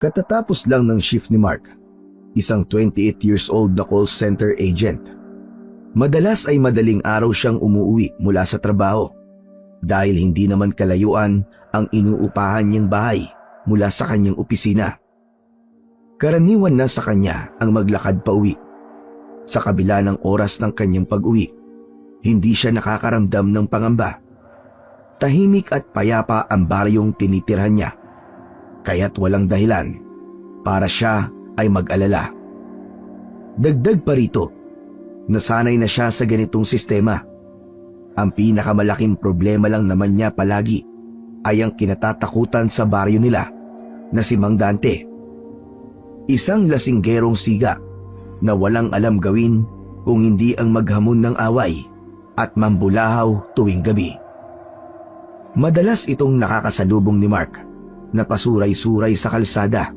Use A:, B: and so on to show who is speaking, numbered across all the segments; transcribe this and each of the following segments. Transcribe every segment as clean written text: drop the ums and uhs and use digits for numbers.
A: Katatapos lang ng shift ni Mark, isang 28 years old na call center agent. Madalas ay madaling araw siyang umuwi mula sa trabaho dahil hindi naman kalayuan ang inuupahan niyang bahay mula sa kanyang opisina. Karaniwan na sa kanya ang maglakad pa uwi. Sa kabila ng oras ng kanyang pag-uwi, hindi siya nakakaramdam ng pangamba. Tahimik at payapa ang baryong tinitirhan niya, kaya't walang dahilan para siya ay mag-alala. Dagdag pa rito, nasanay na siya sa ganitong sistema. Ang pinakamalaking problema lang naman niya palagi ay ang kinatatakutan sa baryo nila na si Mang Dante. Isang lasinggerong siga na walang alam gawin kung hindi ang maghamon ng away at mambulahaw tuwing gabi. Madalas itong nakakasalubong ni Mark na pasuray-suray sa kalsada.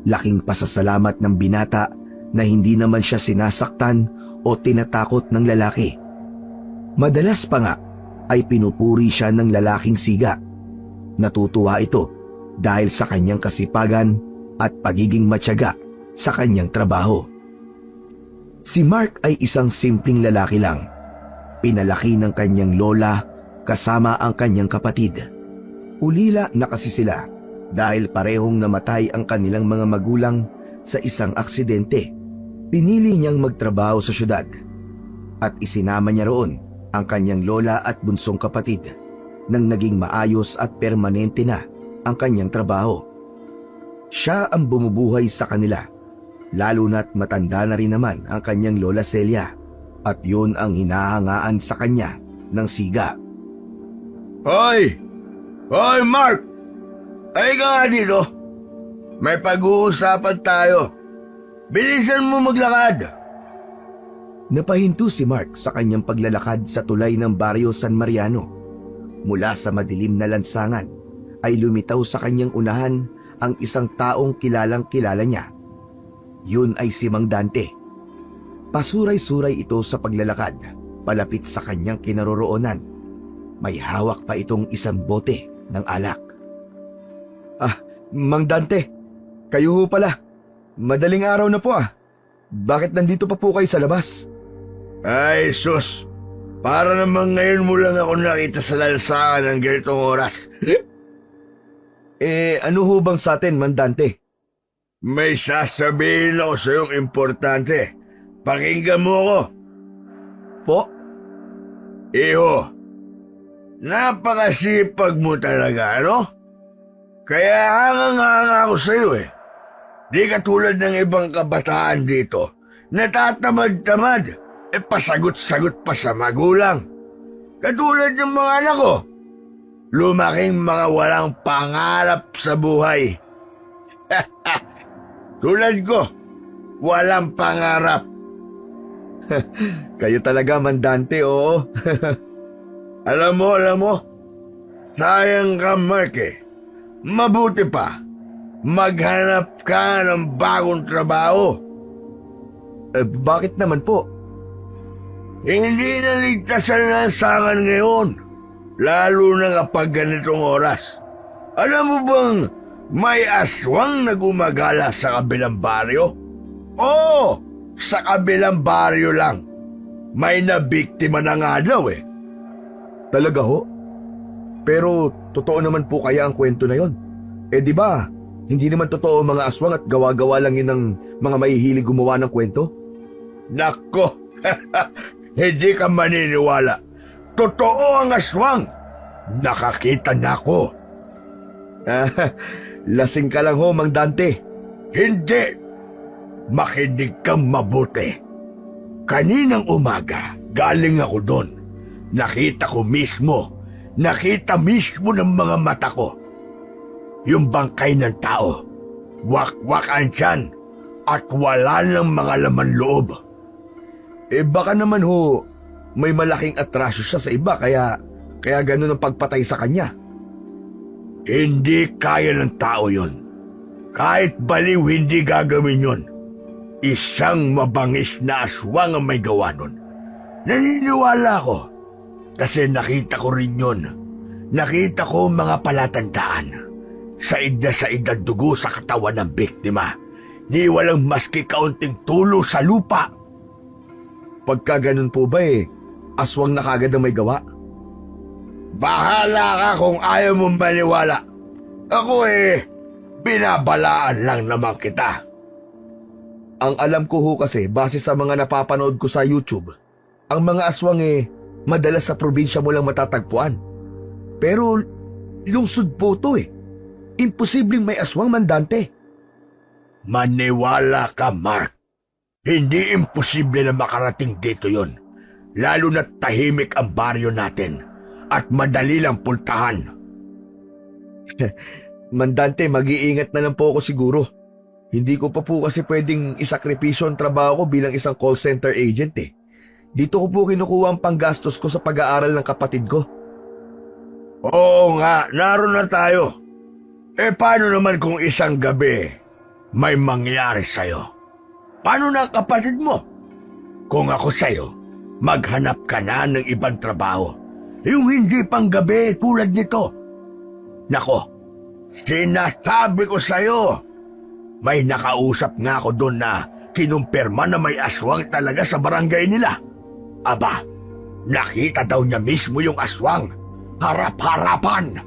A: Laking pasasalamat ng binata na hindi naman siya sinasaktan o tinatakot ng lalaki. Madalas pa nga ay pinupuri siya ng lalaking siga. Natutuwa ito dahil sa kanyang kasipagan at pagiging matyaga sa kanyang trabaho. Si Mark ay isang simpleng lalaki lang. Pinalaki ng kanyang lola kasama ang kanyang kapatid. Ulila na kasi sila dahil parehong namatay ang kanilang mga magulang sa isang aksidente. Pinili niyang magtrabaho sa syudad at isinama niya roon ang kanyang lola at bunsong kapatid nang naging maayos at permanente na ang kanyang trabaho. Siya ang bumubuhay sa kanila, lalo na't matanda na rin naman ang kanyang lola Celia at yun ang hinahangaan sa kanya ng siga.
B: Hoy! Hoy, Mark! Ay ka nga dito. May pag-uusapan tayo. Bilisan mo maglakad.
A: Napahinto si Mark sa kanyang paglalakad sa tulay ng baryo San Mariano. Mula sa madilim na lansangan ay lumitaw sa kanyang unahan ang isang taong kilalang-kilala niya. Yun ay si Mang Dante. Pasuray-suray ito sa paglalakad, palapit sa kanyang kinaroroonan. May hawak pa itong isang bote ng alak. Mang Dante, kayo ho pala. Madaling araw na po ah. Bakit nandito pa po kayo sa labas?
B: Ay, sus! Para naman ngayon mo lang ako nakita sa lansangan ng ganitong oras.
A: Ano ho bang sa atin, Mang Dante?
B: May sasabihin ako sa iyong importante. Pakinggan mo ako.
A: Po?
B: Iho, napakasipag mo talaga, ano? Kaya hanga ako sa iyo eh. Di katulad ng ibang kabataan dito, natatamad-tamad, pasagot-sagot pa sa magulang. Katulad ng mga anak ko, lumaking mga walang pangarap sa buhay. Tulad ko, walang pangarap.
A: Kayo talaga, Mang Dante, oo.
B: Alam mo, sayang ka, Mark eh. Mabuti pa, maghanap ka ng bagong trabaho.
A: Bakit naman po?
B: Hindi na ligtas ang lansangan ngayon, lalo na kapag ganitong oras. Alam mo bang may aswang na gumagala sa kabilang baryo? Oo, sa kabilang baryo lang. May nabiktima na nga daw eh.
A: Talaga ho? Pero totoo naman po kaya ang kwento na yon? Di ba, hindi naman totoo ang mga aswang at gawa-gawa lang yun ng mga mahihilig gumawa ng kwento?
B: Nako, hindi ka maniniwala. Totoo ang aswang. Nakakita na ako.
A: Lasing ka lang ho, Mang Dante.
B: Hindi. Makinig kang mabuti. Kaninang umaga, galing ako doon. Nakita mismo ng mga mata ko. Yung bangkay ng tao, wak-wak ang tiyan, at wala ng mga laman loob.
A: Baka naman ho, may malaking atrasyo siya sa iba, kaya ganun ang pagpatay sa kanya.
B: Hindi kaya ng tao yon. Kahit baliw hindi gagawin yon. Isang mabangis na aswang ang may gawa nun. Naniniwala ko. Kasi nakita ko rin yun. Nakita ko mga palatandaan. said ang dugo sa katawan ng biktima. Ni walang maski kaunting tulo sa lupa.
A: Pagka ganun po ba aswang na kagad ang may gawa?
B: Bahala ka kung ayaw mong maniwala. Ako binabalaan lang naman kita.
A: Ang alam ko ho kasi, base sa mga napapanood ko sa YouTube, ang mga aswang madalas sa probinsya mo lang matatagpuan. Pero lungsod po to Imposibleng may aswang, Mandante.
B: Maniwala ka, Mark. Hindi imposible na makarating dito yon. Lalo na tahimik ang baryo natin at madali lang puntahan.
A: Mandante, mag-iingat na lang po ako siguro. Hindi ko pa po kasi pwedeng isakripisyo ang trabaho ko bilang isang call center agent Dito ko po kinukuha ang panggastos ko sa pag-aaral ng kapatid ko.
B: Oo nga, naroon na tayo. Paano naman kung isang gabi may mangyari sa'yo? Paano na ang kapatid mo? Kung ako sa'yo, maghanap ka na ng ibang trabaho. Yung hindi pang gabi tulad nito. Nako, sinasabi ko sa'yo, may nakausap nga ako doon na kinumpirma na may aswang talaga sa barangay nila. Aba, nakita daw niya mismo yung aswang. Harap-harapan.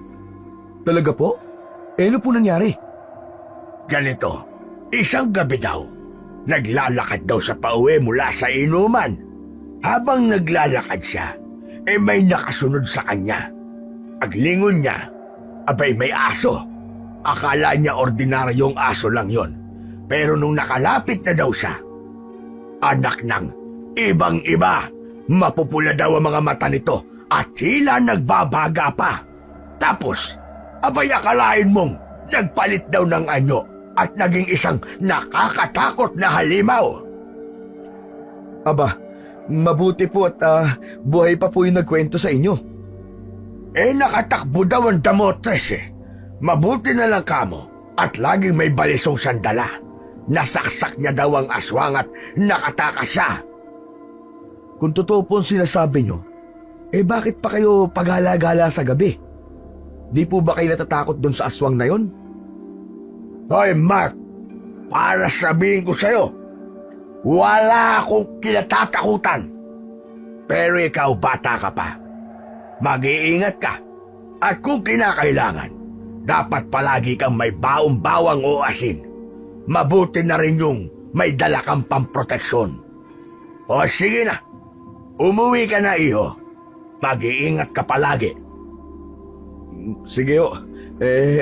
A: Talaga po? Ano po nangyari?
B: Ganito, isang gabi daw, naglalakad daw sa pauwi mula sa inuman. Habang naglalakad siya, may nakasunod sa kanya. Paglingon niya, abay may aso. Akala niya ordinaryong aso lang yon. Pero nung nakalapit na daw siya, anak ng ibang-iba, mapupula daw ang mga mata nito at tila nagbabaga pa. Tapos, abay akalain mong nagpalit daw ng anyo at naging isang nakakatakot na halimaw.
A: Aba, mabuti po at buhay pa po yung nagkwento sa inyo.
B: Nakatakbo daw ang damotres Mabuti na lang kamo at laging may balisong sandala. Nasaksak niya daw ang aswang at nakatakas siya.
A: Kung totoo po ang sinasabi nyo, bakit pa kayo paghala-gala sa gabi? Di po ba kayo natatakot doon sa aswang na yon?
B: Hoy Mark, para sabihin ko sa'yo, wala akong kinatatakutan. Pero ikaw bata ka pa. Mag-iingat ka. At kung kinakailangan, dapat palagi kang may baong-bawang o asin. Mabuti na rin yung may dala kang pamproteksyon. O sige na, umuwi ka na iho. Mag-iingat ka palagi.
A: Sige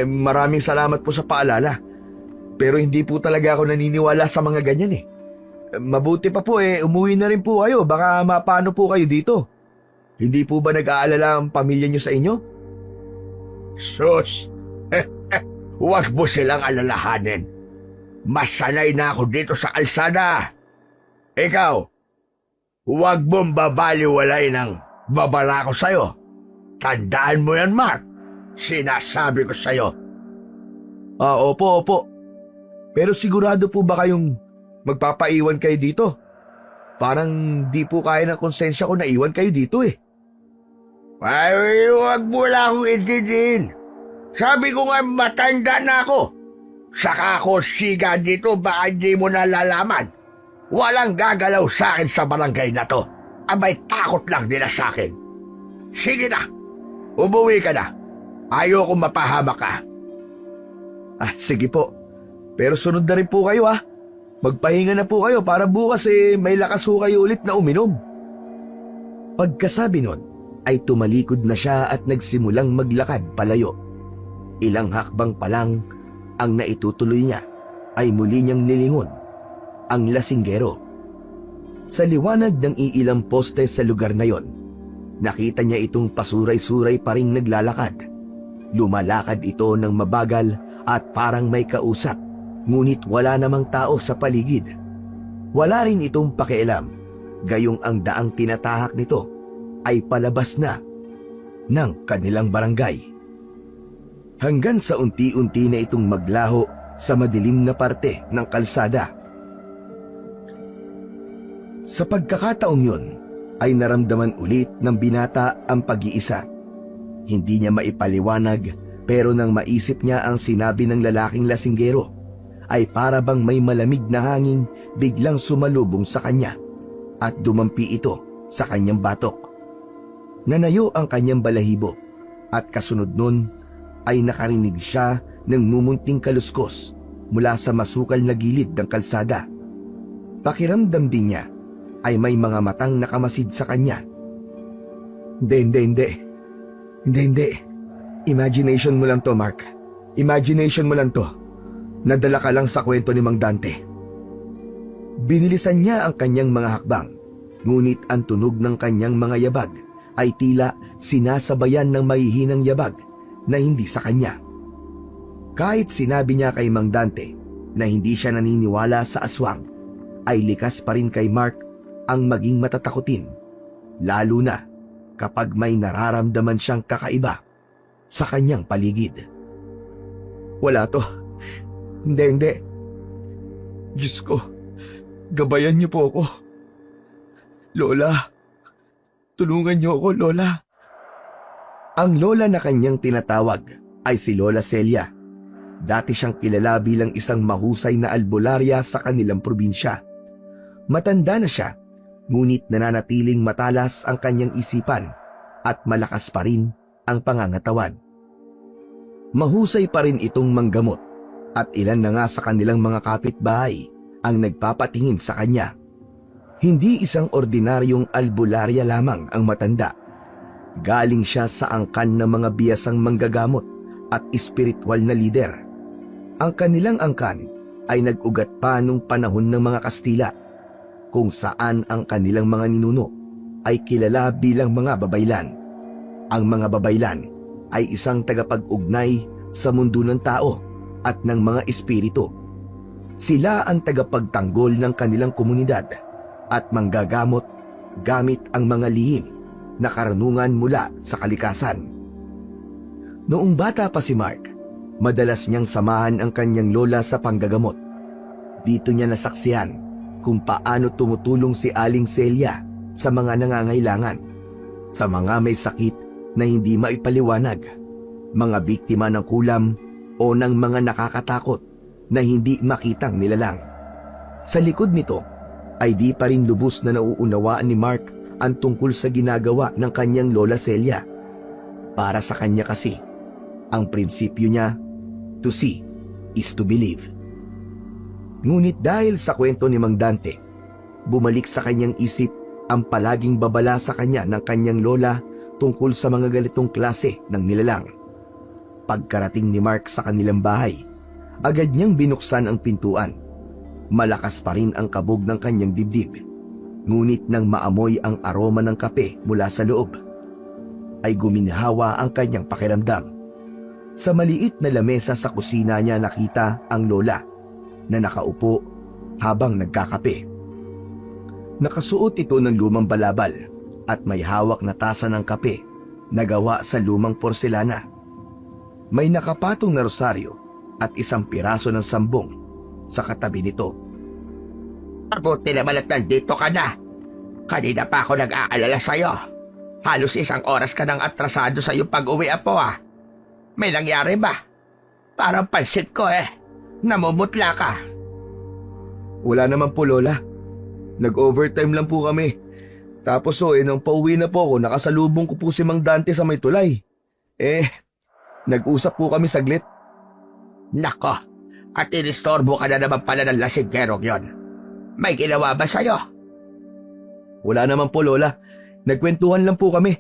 A: maraming salamat po sa paalala. Pero hindi po talaga ako naniniwala sa mga ganyan Mabuti pa po umuwi na rin po kayo. Baka mapano po kayo dito. Hindi po ba nag-aalala ang pamilya niyo sa inyo?
B: Sus! Huwag mo silang alalahanin. Mas sanay na ako dito sa kalsada. Ikaw, huwag mong babaliwalay ng babala ko sa'yo. Tandaan mo yan, Mark. Sinasabi ko sa'yo.
A: Opo. Pero sigurado po ba kayong magpapaiwan kayo dito? Parang di po kaya ng konsensya ko na iwan kayo dito
B: Ay, huwag mo lang akong intindihin. Sabi ko nga matanda na ako. Saka ako siga dito, baka hindi mo nalalaman. Walang gagalaw sa akin sa barangay na to. Abay takot lang nila sa akin. Sige na, umuwi ka na. Ayoko mapahamak ka.
A: Sige po. Pero sunod na rin po kayo Magpahinga na po kayo para bukas may lakas ho kayo ulit na uminom. Pagkasabi nun, ay tumalikod na siya at nagsimulang maglakad palayo. Ilang hakbang pa lang ang naitutuloy niya ay muli niyang nilingon ang lasinggero. Sa liwanag ng iilang poste sa lugar na yon, nakita niya itong pasuray-suray pa ring naglalakad. Lumalakad ito ng mabagal at parang may kausap, ngunit wala namang tao sa paligid. Wala rin itong pakialam, gayong ang daang tinatahak nito ay palabas na ng kanilang barangay. Hanggang sa unti-unti na itong maglaho sa madilim na parte ng kalsada. Sa pagkakataong yun, ay naramdaman ulit ng binata ang pag-iisa. Hindi niya maipaliwanag Pero nang maisip niya ang sinabi ng lalaking lasinggero, ay para bang may malamig na hangin biglang sumalubong sa kanya at dumampi ito sa kanyang batok. Nanayo ang kanyang balahibo at kasunod nun ay nakarinig siya ng mumunting kaluskos mula sa masukal na gilid ng kalsada. Pakiramdam din niya ay may mga matang nakamasid sa kanya. Hindi. Imagination mo lang to, Mark. Imagination mo lang to. Nadala ka lang sa kwento ni Mang Dante. Binilisan niya ang kanyang mga hakbang, ngunit ang tunog ng kanyang mga yabag ay tila sinasabayan ng mahihinang yabag na hindi sa kanya. Kahit sinabi niya kay Mang Dante na hindi siya naniniwala sa aswang, ay likas pa rin kay Mark ang maging matatakutin, lalo na kapag may nararamdaman siyang kakaiba sa kanyang paligid. Wala to. Hindi. Diyos ko, gabayan niyo po ako. Lola, tulungan niyo ako, Lola. Ang lola na kanyang tinatawag ay si Lola Celia. Dati siyang kilala bilang isang mahusay na albularya sa kanilang probinsya. Matanda na siya, ngunit nananatiling matalas ang kanyang isipan at malakas pa rin ang pangangatawan. Mahusay pa rin itong manggamot at ilan na nga sa kanilang mga kapitbahay ang nagpapatingin sa kanya. Hindi isang ordinaryong albularya lamang ang matanda. Galing siya sa angkan ng mga biyasang manggagamot at espiritual na lider. Ang kanilang angkan ay nag-ugat pa nung panahon ng mga Kastila, kung saan ang kanilang mga ninuno ay kilala bilang mga babaylan. Ang mga babaylan ay isang tagapag-ugnay sa mundo ng tao at ng mga espiritu. Sila ang tagapagtanggol ng kanilang komunidad at manggagamot gamit ang mga lihim na karunungan mula sa kalikasan. Noong bata pa si Mark, madalas niyang samahan ang kanyang lola sa panggagamot. Dito niya nasaksihan kung paano tumutulong si Aling Celia sa mga nangangailangan, sa mga may sakit na hindi maipaliwanag, mga biktima ng kulam o ng mga nakakatakot na hindi makitang nilalang. Sa likod nito ay di pa rin lubos na nauunawaan ni Mark ang tungkol sa ginagawa ng kanyang Lola Celia. Para sa kanya kasi, ang prinsipyo niya, to see is to believe. Ngunit dahil sa kwento ni Mang Dante, bumalik sa kanyang isip ang palaging babala sa kanya ng kanyang lola tungkol sa mga ganitong klase ng nilalang. Pagkarating ni Mark sa kanilang bahay, agad niyang binuksan ang pintuan. Malakas pa rin ang kabog ng kanyang dibdib. Ngunit nang maamoy ang aroma ng kape mula sa loob, ay guminhawa ang kanyang pakiramdam. Sa maliit na lamesa sa kusina niya nakita ang lola na nakaupo habang nagkakape. Nakasuot ito ng lumang balabal at may hawak na tasa ng kape na gawa sa lumang porselana. May nakapatong na rosaryo at isang piraso ng sambong sa katabi nito.
C: Mabuti naman at nandito ka na. Kanina pa ako nag-aalala sa'yo. Halos 1 oras ka nang atrasado sa iyong pag-uwi, apo ah. May nangyari ba? Parang pansit ko namumutla ka.
A: Wala naman po, Lola. Nag-overtime lang po kami. Tapos nang pauwi na po ako, nakasalubong ko po si Mang Dante sa may tulay. Nag-usap po kami saglit.
C: Nako, at inistorbo ka na naman pala ng lasiggerong yon. May ginawa ba sa'yo?
A: Wala naman po, Lola. Nagkwentuhan lang po kami.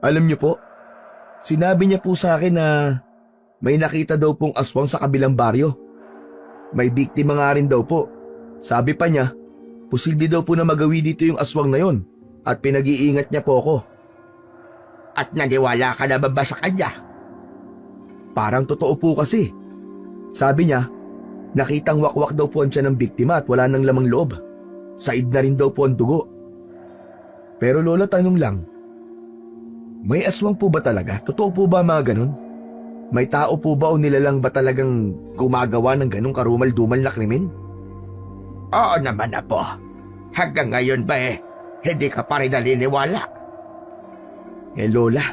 A: Alam niyo po, sinabi niya po sa akin na may nakita daw pong aswang sa kabilang baryo. May biktima nga rin daw po. Sabi pa niya, posible daw po na magawi dito yung aswang na yon at pinag-iingat niya po ako.
C: At naniwala ka naman ba sa kanya?
A: Parang totoo po kasi. Sabi niya, nakitang wakwak daw po ang tiyan ng biktima at wala nang lamang loob. Said na rin daw po ang dugo. Pero Lola, tanong lang, may aswang po ba talaga? Totoo po ba mga ganun? May tao po ba o nilalang ba talagang gumagawa ng ganung karumal-dumal na krimen?
C: Oo naman, apo. Hanggang ngayon ba hindi ka pa rin naniniwala?
A: Lola,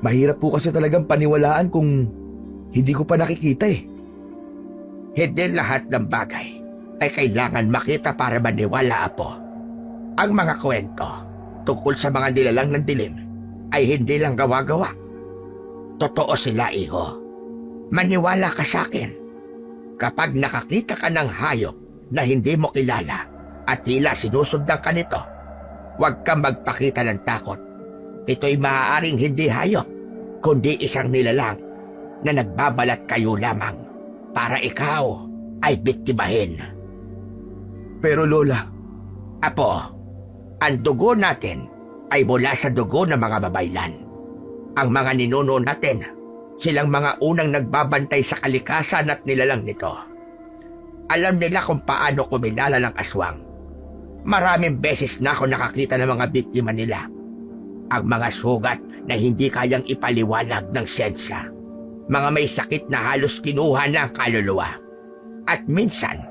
A: Mahirap po kasi talagang paniwalaan kung hindi ko pa nakikita eh.
C: Hindi lahat ng bagay ay kailangan makita para maniwala, Apo. Ang mga kwento tungkol sa mga nilalang ng dilim ay hindi lang gawa-gawa. Totoo sila, iho. Maniwala ka sa akin. Kapag nakakita ka ng hayop na hindi mo kilala at tila sinusundan ka nito, huwag kang magpakita ng takot. Ito'y maaaring hindi hayop, kundi isang nilalang na nagbabalat kayo lamang para ikaw ay biktimahin.
A: Pero Lola,
C: Apo, ang dugo natin ay mula sa dugo ng mga babaylan. Ang mga ninuno natin, silang mga unang nagbabantay sa kalikasan at nilalang nito. Alam nila kung paano kumilala ng aswang. Maraming beses na ako nakakita ng mga biktima nila. Ang mga sugat na hindi kayang ipaliwanag ng siyensya. Mga may sakit na halos kinuha ng kaluluwa. At minsan,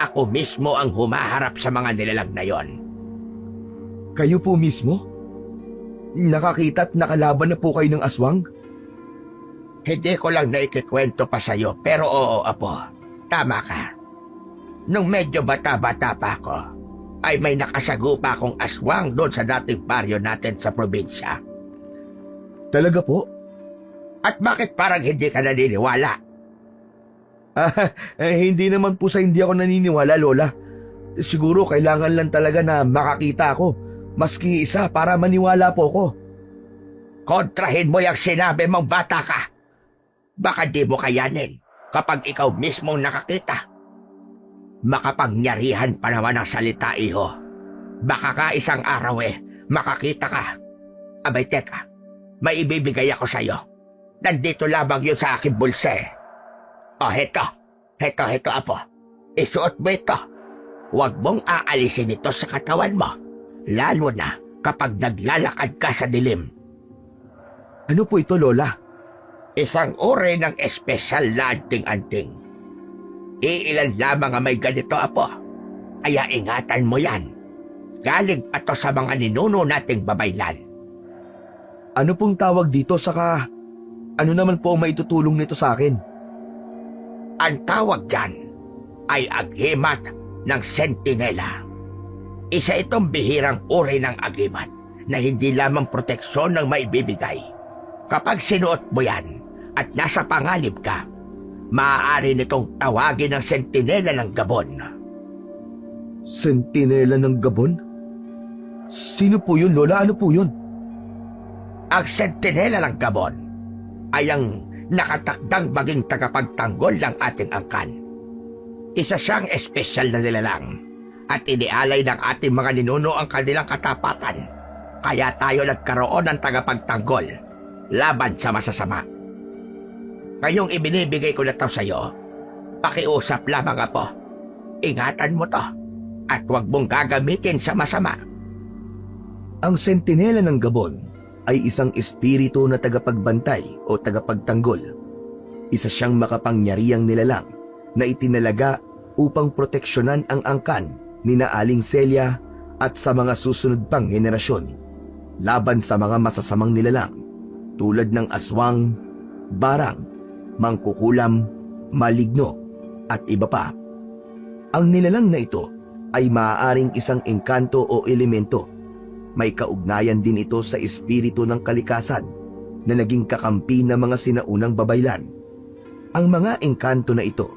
C: ako mismo ang humaharap sa mga nilalang na yon.
A: kayo po mismo? Nakakita at nakalaban na po kayo ng aswang?
C: Hindi ko lang naikikwento pa sa'yo, pero oo, Apo, tama ka. Nung medyo bata-bata pa ako, ay may nakasagupa akong aswang doon sa dating baryo natin sa probinsya.
A: Talaga po?
C: At bakit parang hindi ka naniniwala?
A: Hindi naman po sa hindi ako naniniwala, Lola. Siguro kailangan lang talaga na makakita ako, maski isa para maniwala po ko.
C: Kontrahin mo yung sinabi mong bata ka. Baka di mo kayanin kapag ikaw mismong nakakita. Makapangyarihan pa naman ang salita, iho. Baka ka isang araw makakita ka. Abay, teka, may ibibigay ako sa'yo. Nandito lamang yun sa aking bulsa. O, heto, Apo. Isuot mo ito. Huwag mong aalisin ito sa katawan mo, lalo na kapag naglalakad ka sa dilim.
A: Ano po ito, Lola?
C: Isang uri ng espesyal na anting-anting. Iilan lamang ang may ganito, Apo. Kaya ingatan mo yan. Galing pa to sa mga ninuno nating babaylan.
A: Ano pong tawag dito saka ano naman po ang maitutulong nito sa akin?
C: Ang tawag dyan ay agimat ng sentinela. Isa itong bihirang uri ng agimat na hindi lamang proteksyon ng maibibigay. Kapag sinuot mo yan at nasa panganib ka, maaari nitong tawagin ng sentinela ng Gabon.
A: Sentinela ng Gabon? Sino po yun, Lola? Ano po yun?
C: Ang sentinela ng Gabon ay ang nakatakdang maging tagapagtanggol ng ating angkan. Isa siyang espesyal na nilalang at inialay ng ating mga ninuno ang kanilang katapatan. Kaya tayo nagkaroon ng tagapagtanggol laban sa masasama. Ngayong ibinibigay ko na ito sa iyo, pakiusap lamang, Apo. Ingatan mo to at huwag mong gagamitin sa masama.
A: Ang sentinela ng Gabon ay isang espiritu na tagapagbantay o tagapagtanggol. Isa siyang makapangyarihang nilalang na itinalaga upang proteksyonan ang angkan ni na Aling Celia at sa mga susunod pang henerasyon laban sa mga masasamang nilalang tulad ng aswang, barang, mangkukulam, maligno at iba pa. Ang nilalang na ito ay maaaring isang engkanto o elemento. May kaugnayan din ito sa espiritu ng kalikasan na naging kakampi ng mga sinaunang babaylan. Ang mga engkanto na ito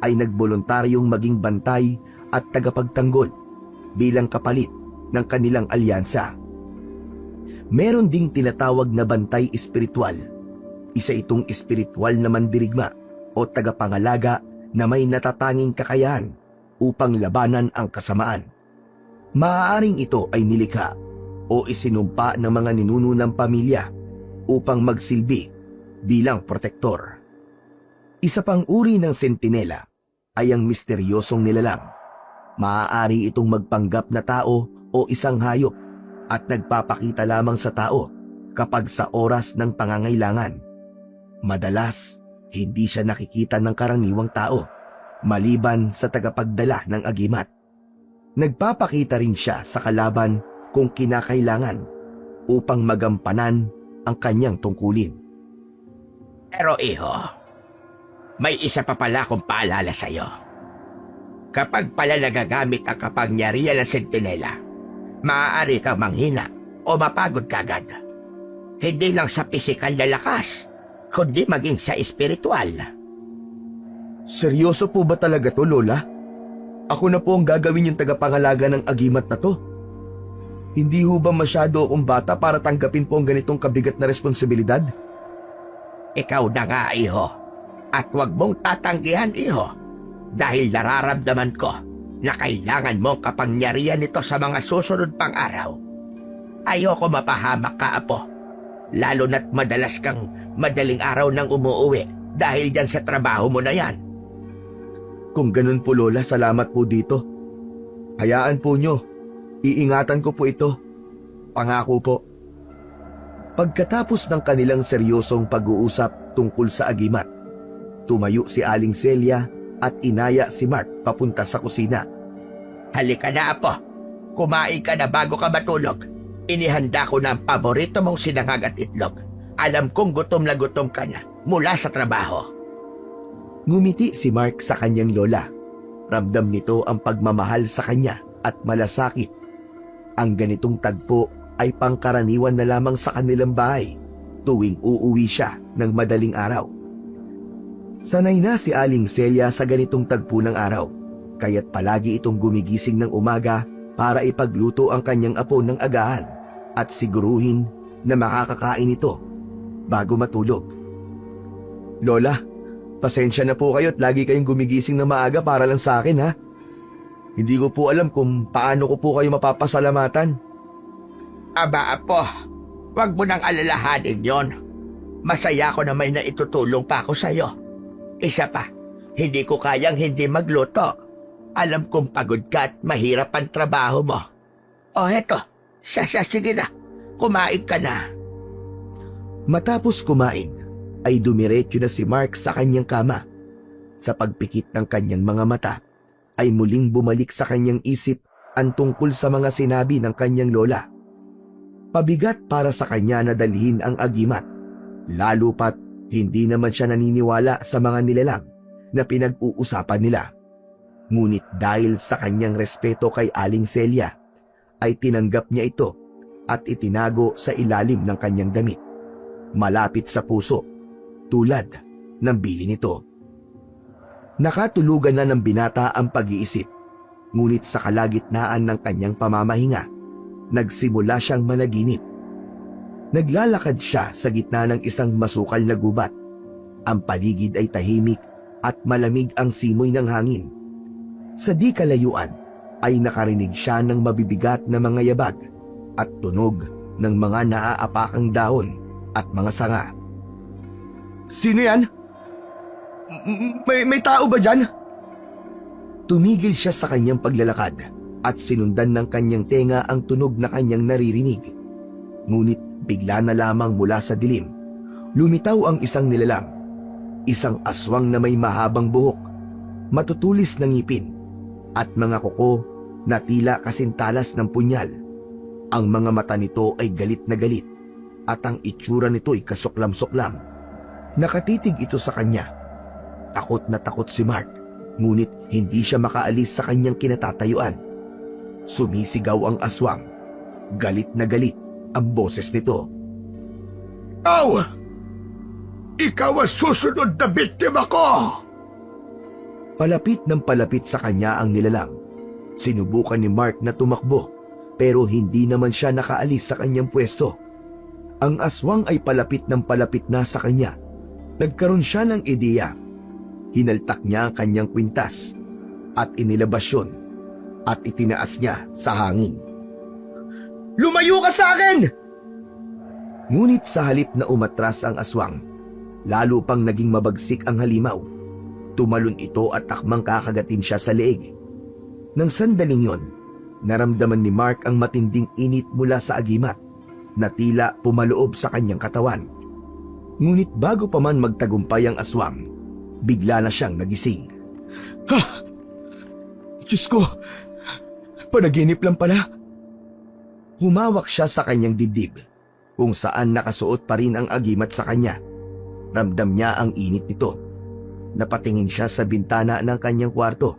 A: ay nagboluntaryong maging bantay at tagapagtanggol bilang kapalit ng kanilang alyansa. Meron ding tinatawag na bantay espiritual. Isa itong espiritual na mandirigma o tagapangalaga na may natatanging kakayahan upang labanan ang kasamaan. Maaaring ito ay nilikha o isinumpa ng mga ninuno ng pamilya upang magsilbi bilang protektor. Isa pang uri ng sentinela ay ang misteryosong nilalang. Maaari itong magpanggap na tao o isang hayop at nagpapakita lamang sa tao kapag sa oras ng pangangailangan. Madalas, hindi siya nakikita ng karaniwang tao maliban sa tagapagdala ng agimat. Nagpapakita rin siya sa kalaban kung kinakailangan upang magampanan ang kanyang tungkulin.
C: Pero iho, may isa pa pala akong paalala sa'yo. Kapag pala nagagamit ang kapangyarihan ng sentinela, maaari kang manghina o mapagod kagad. Hindi lang sa pisikal na lakas, kundi maging sa espiritual.
A: Seryoso po ba talaga to, Lola? Ako na po ang gagawin yung tagapangalaga ng agimat na to. Hindi ho ba masyado akong bata para tanggapin po ang ganitong kabigat na responsibilidad?
C: Ikaw na nga, iho. At huwag mong tatanggihan, iho. Dahil nararamdaman ko na kailangan mong kapangyarihan nito sa mga susunod pang araw. Ayoko mapahamak ka, apo. Lalo na't madalas kang madaling araw nang umuuwi dahil dyan sa trabaho mo na yan.
A: Kung ganun po, Lola, salamat po dito. Hayaan po nyo. Iingatan ko po ito. Pangako po. Pagkatapos ng kanilang seryosong pag-uusap tungkol sa agimat, tumayo si Aling Celia at inaya si Mark papunta sa kusina.
C: Halika na, apo. Kumain ka na bago ka matulog. Inihanda ko na ang paborito mong sinangag at itlog. Alam kong gutom na gutom ka na mula sa trabaho.
A: Ngumiti si Mark sa kanyang lola. Ramdam nito ang pagmamahal sa kanya at malasakit. Ang ganitong tagpo ay pangkaraniwan na lamang sa kanilang bahay tuwing uuwi siya ng madaling araw. Sanay na si Aling Celia sa ganitong tagpo ng araw, kaya't palagi itong gumigising ng umaga para ipagluto ang kanyang apo ng agahan at siguruhin na makakakain ito bago matulog. Lola, pasensya na po kayo at lagi kayong gumigising na maaga para lang sa akin, ha? Hindi ko po alam kung paano ko po kayo mapapasalamatan.
C: Aba, apo. Huwag mo nang alalahanin yon. Masaya ko na may naitutulong pa ako sa'yo. Isa pa, hindi ko kayang hindi magluto. Alam kong pagod ka at mahirap ang trabaho mo. O heto, sige na, kumain ka na.
A: Matapos kumain, ay dumiretso na si Mark sa kanyang kama. Sa pagpikit ng kanyang mga mata, ay muling bumalik sa kanyang isip ang tungkol sa mga sinabi ng kanyang lola. Pabigat para sa kanya na dalhin ang agimat, lalo pat hindi naman siya naniniwala sa mga nilalang na pinag-uusapan nila. Ngunit dahil sa kanyang respeto kay Aling Celia, ay tinanggap niya ito at itinago sa ilalim ng kanyang damit, malapit sa puso, tulad ng bili nito. Nakatulugan na ng binata ang pag-iisip, ngunit sa kalagitnaan ng kanyang pamamahinga, nagsimula siyang managinip. Naglalakad siya sa gitna ng isang masukal na gubat. Ang paligid ay tahimik at malamig ang simoy ng hangin. Sa di kalayuan ay nakarinig siya ng mabibigat na mga yabag at tunog ng mga naaapakang dahon at mga sanga. Sino yan? May tao ba dyan? Tumigil siya sa kanyang paglalakad at sinundan ng kanyang tenga ang tunog na kanyang naririnig. Ngunit bigla na lamang mula sa dilim, lumitaw ang isang nilalang. Isang aswang na may mahabang buhok, matutulis na ngipin, at mga kuko na tila kasintalas ng punyal. Ang mga mata nito ay galit na galit, at ang itsura nito ay kasuklam-suklam. Nakatitig ito sa kanya. Takot na takot si Mark, ngunit hindi siya makaalis sa kanyang kinatatayuan. Sumisigaw ang aswang. Galit na galit ang boses nito.
B: Aw! Ikaw ang susunod na biktima ko!
A: Palapit ng palapit sa kanya ang nilalang. Sinubukan ni Mark na tumakbo, pero hindi naman siya nakaalis sa kanyang pwesto. Ang aswang ay palapit ng palapit na sa kanya. Nagkaroon siya ng ideya. Hinaltak niya ang kanyang kwintas at inilabas yun at itinaas niya sa hangin. Lumayo ka sa akin! Ngunit sa halip na umatras ang aswang, lalo pang naging mabagsik ang halimaw. Tumalon ito at takmang kakagatin siya sa leeg. Nang sandaling yon, naramdaman ni Mark ang matinding init mula sa agimat na tila pumaloob sa kanyang katawan. Ngunit bago pa man magtagumpay ang aswang, bigla na siyang nagising. Ha! Diyos ko! Panaginip lang pala. Humawak siya sa kanyang dibdib. kung saan nakasuot pa rin ang agimat sa kanya. Ramdam niya ang init nito. Napatingin siya sa bintana ng kanyang kwarto.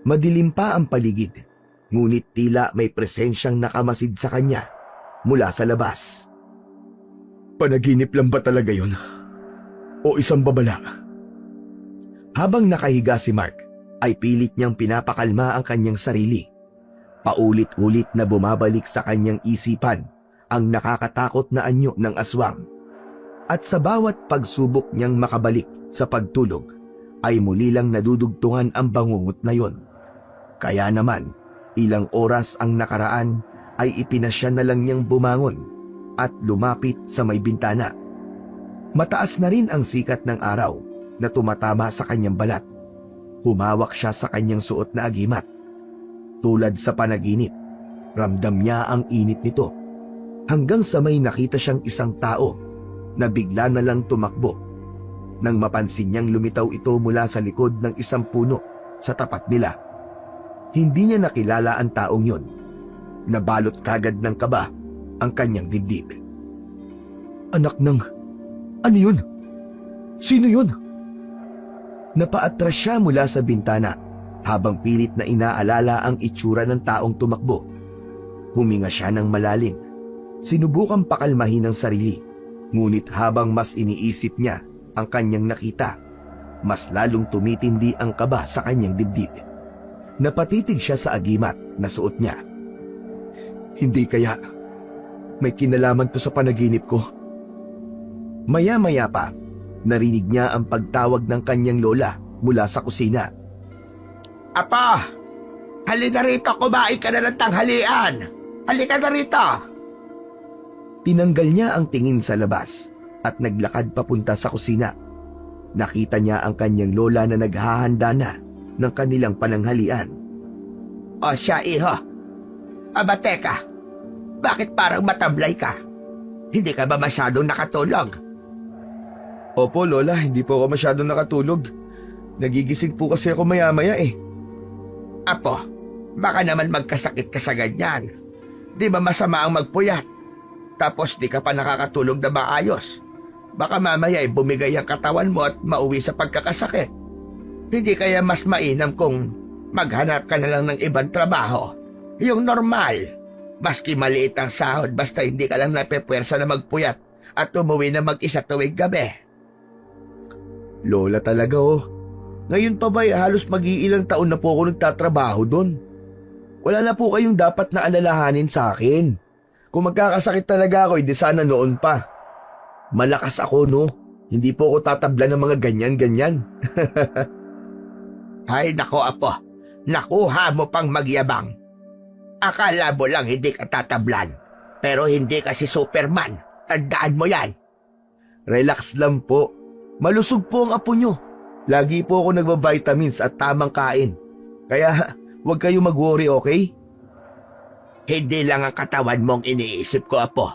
A: Madilim pa ang paligid, ngunit tila may presensyang nakamasid sa kanya mula sa labas. Panaginip lang ba talaga yun? O isang babala? Habang nakahiga si Mark, ay pilit niyang pinapakalma ang kanyang sarili. Paulit-ulit na bumabalik sa kanyang isipan ang nakakatakot na anyo ng aswang. At sa bawat pagsubok niyang makabalik sa pagtulog, ay muli lang nadudugtungan ang bangungot na yon. Kaya naman, ilang oras ang nakaraan ay ipinasya na lang niyang bumangon at lumapit sa may bintana. Mataas na rin ang sikat ng araw na tumatama sa kanyang balat. Humawak siya sa kanyang suot na agimat. Tulad sa panaginip, ramdam niya ang init nito. Hanggang sa may nakita siyang isang tao na bigla na lang tumakbo. Nang mapansin niyang lumitaw ito mula sa likod ng isang puno sa tapat nila. Hindi niya nakilala ang taong yon. Nabalot kagad ng kaba ang kanyang dibdib. Anak ng... Ano yun? Sino yun? Napaatras siya mula sa bintana habang pilit na inaalala ang itsura ng taong tumakbo. Huminga siya ng malalim. Sinubukang pakalmahin ang sarili. Ngunit habang mas iniisip niya ang kanyang nakita, mas lalong tumitindi ang kaba sa kanyang dibdib. Napatitig siya sa agimat na suot niya. Hindi kaya may kinalaman to sa panaginip ko? Maya-maya pa, narinig niya ang pagtawag ng kanyang lola mula sa kusina.
C: Apo! Halina rito, kumain ka na ng tanghalian! Halika na rito!
A: Tinanggal niya ang tingin sa labas at naglakad papunta sa kusina. Nakita niya ang kanyang lola na naghahanda na ng kanilang pananghalian.
C: O siya, iho. Aba, teka. Bakit parang matablay ka? Hindi ka ba masyadong nakatulog?
A: Opo, lola, hindi po ako masyadong nakatulog. Nagigising po kasi ako maya-maya eh.
C: Apo, baka naman magkasakit ka sa ganyan. Di ba masama ang magpuyat? Tapos di ka pa nakakatulog na maayos. Baka mamaya ay bumigay ang katawan mo at mauwi sa pagkakasakit. Hindi kaya mas mainam kung maghanap ka na lang ng ibang trabaho? Yung normal. Maski maliit ang sahod basta hindi ka lang napepwersa na magpuyat at umuwi na mag-isa tuwing gabi.
A: Lola talaga oh. Ngayon pa ba halos mag-iilang taon na po ako nagtatrabaho doon. Wala na po kayong dapat na alalahanin sa akin. Kung magkakasakit talaga ako, hindi sana noon pa. Malakas ako, no? Hindi po ako tatabla ng mga ganyan-ganyan.
C: Ay nako, apo. Nakuha mo pang magyabang. Akala mo lang hindi ka tatablan. Pero hindi ka si Superman. Tandaan mo yan.
A: Relax lang po. Malusog po ang apo nyo. Lagi po ako nagba-vitamins at tamang kain. Kaya huwag kayo mag-worry, okay?
C: Hindi lang ang katawan mong iniisip ko, apo.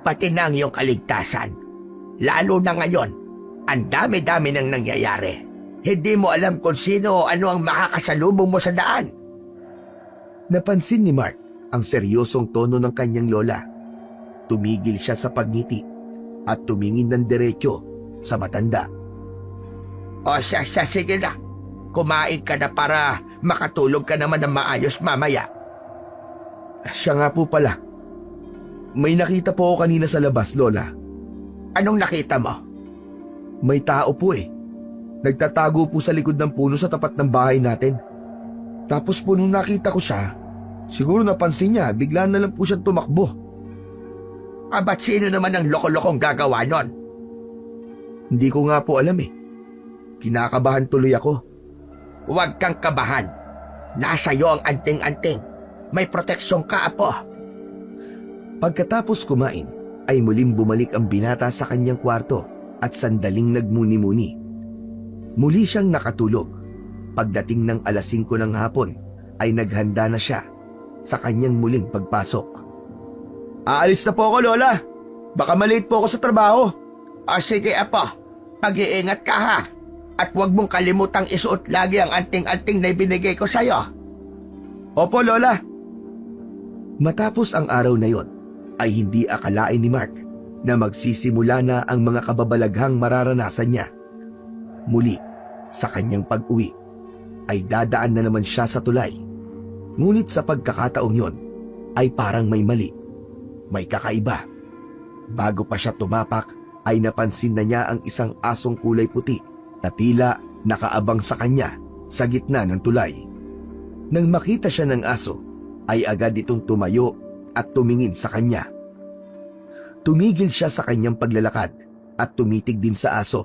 C: Pati na ang iyong kaligtasan. Lalo na ngayon, ang dami-dami nang nangyayari. Hindi mo alam kung sino o ano ang makakasalubong mo sa daan.
A: Napansin ni Mark ang seryosong tono ng kanyang lola. Tumigil siya sa pagngiti at tumingin ng diretsyo sa matanda.
C: O siya, sige na. Kumain ka na para makatulog ka naman ng maayos mamaya.
A: Siya nga po pala. May nakita po ako kanina sa labas, Lola.
C: Anong nakita mo?
A: May tao po eh. Nagtatago po sa likod ng puno sa tapat ng bahay natin. Tapos po nung nakita ko siya, siguro napansin niya, bigla na lang po siyang tumakbo.
C: Ba't sino naman ang loko-lokong gagawa nun?
A: Hindi ko nga po alam eh. Kinakabahan tuloy ako.
C: Huwag kang kabahan. Nasa iyo ang anting-anting. May proteksyon ka, apo.
A: Pagkatapos kumain, ay muling bumalik ang binata sa kanyang kwarto at sandaling nagmuni-muni. Muli siyang nakatulog. Pagdating ng 5:00 ng hapon, ay naghanda na siya sa kanyang muling pagpasok. Aalis na po ako, Lola. Baka malate po ako sa trabaho.
C: O sige, apo. Pag-iingat ka, ha? At huwag mong kalimutang isuot lagi ang anting-anting na ibinigay ko sa'yo.
A: Opo, Lola. Matapos ang araw na yon, ay hindi akalain ni Mark na magsisimula na ang mga kababalaghang mararanasan niya. Muli, sa kanyang pag-uwi, ay dadaan na naman siya sa tulay. Ngunit sa pagkakataong yon, ay parang may mali. May kakaiba. Bago pa siya tumapak, ay napansin na niya ang isang asong kulay puti na tila nakaabang sa kanya sa gitna ng tulay. Nang makita siya ng aso, ay agad itong tumayo at tumingin sa kanya. Tumigil siya sa kanyang paglalakad at tumitig din sa aso.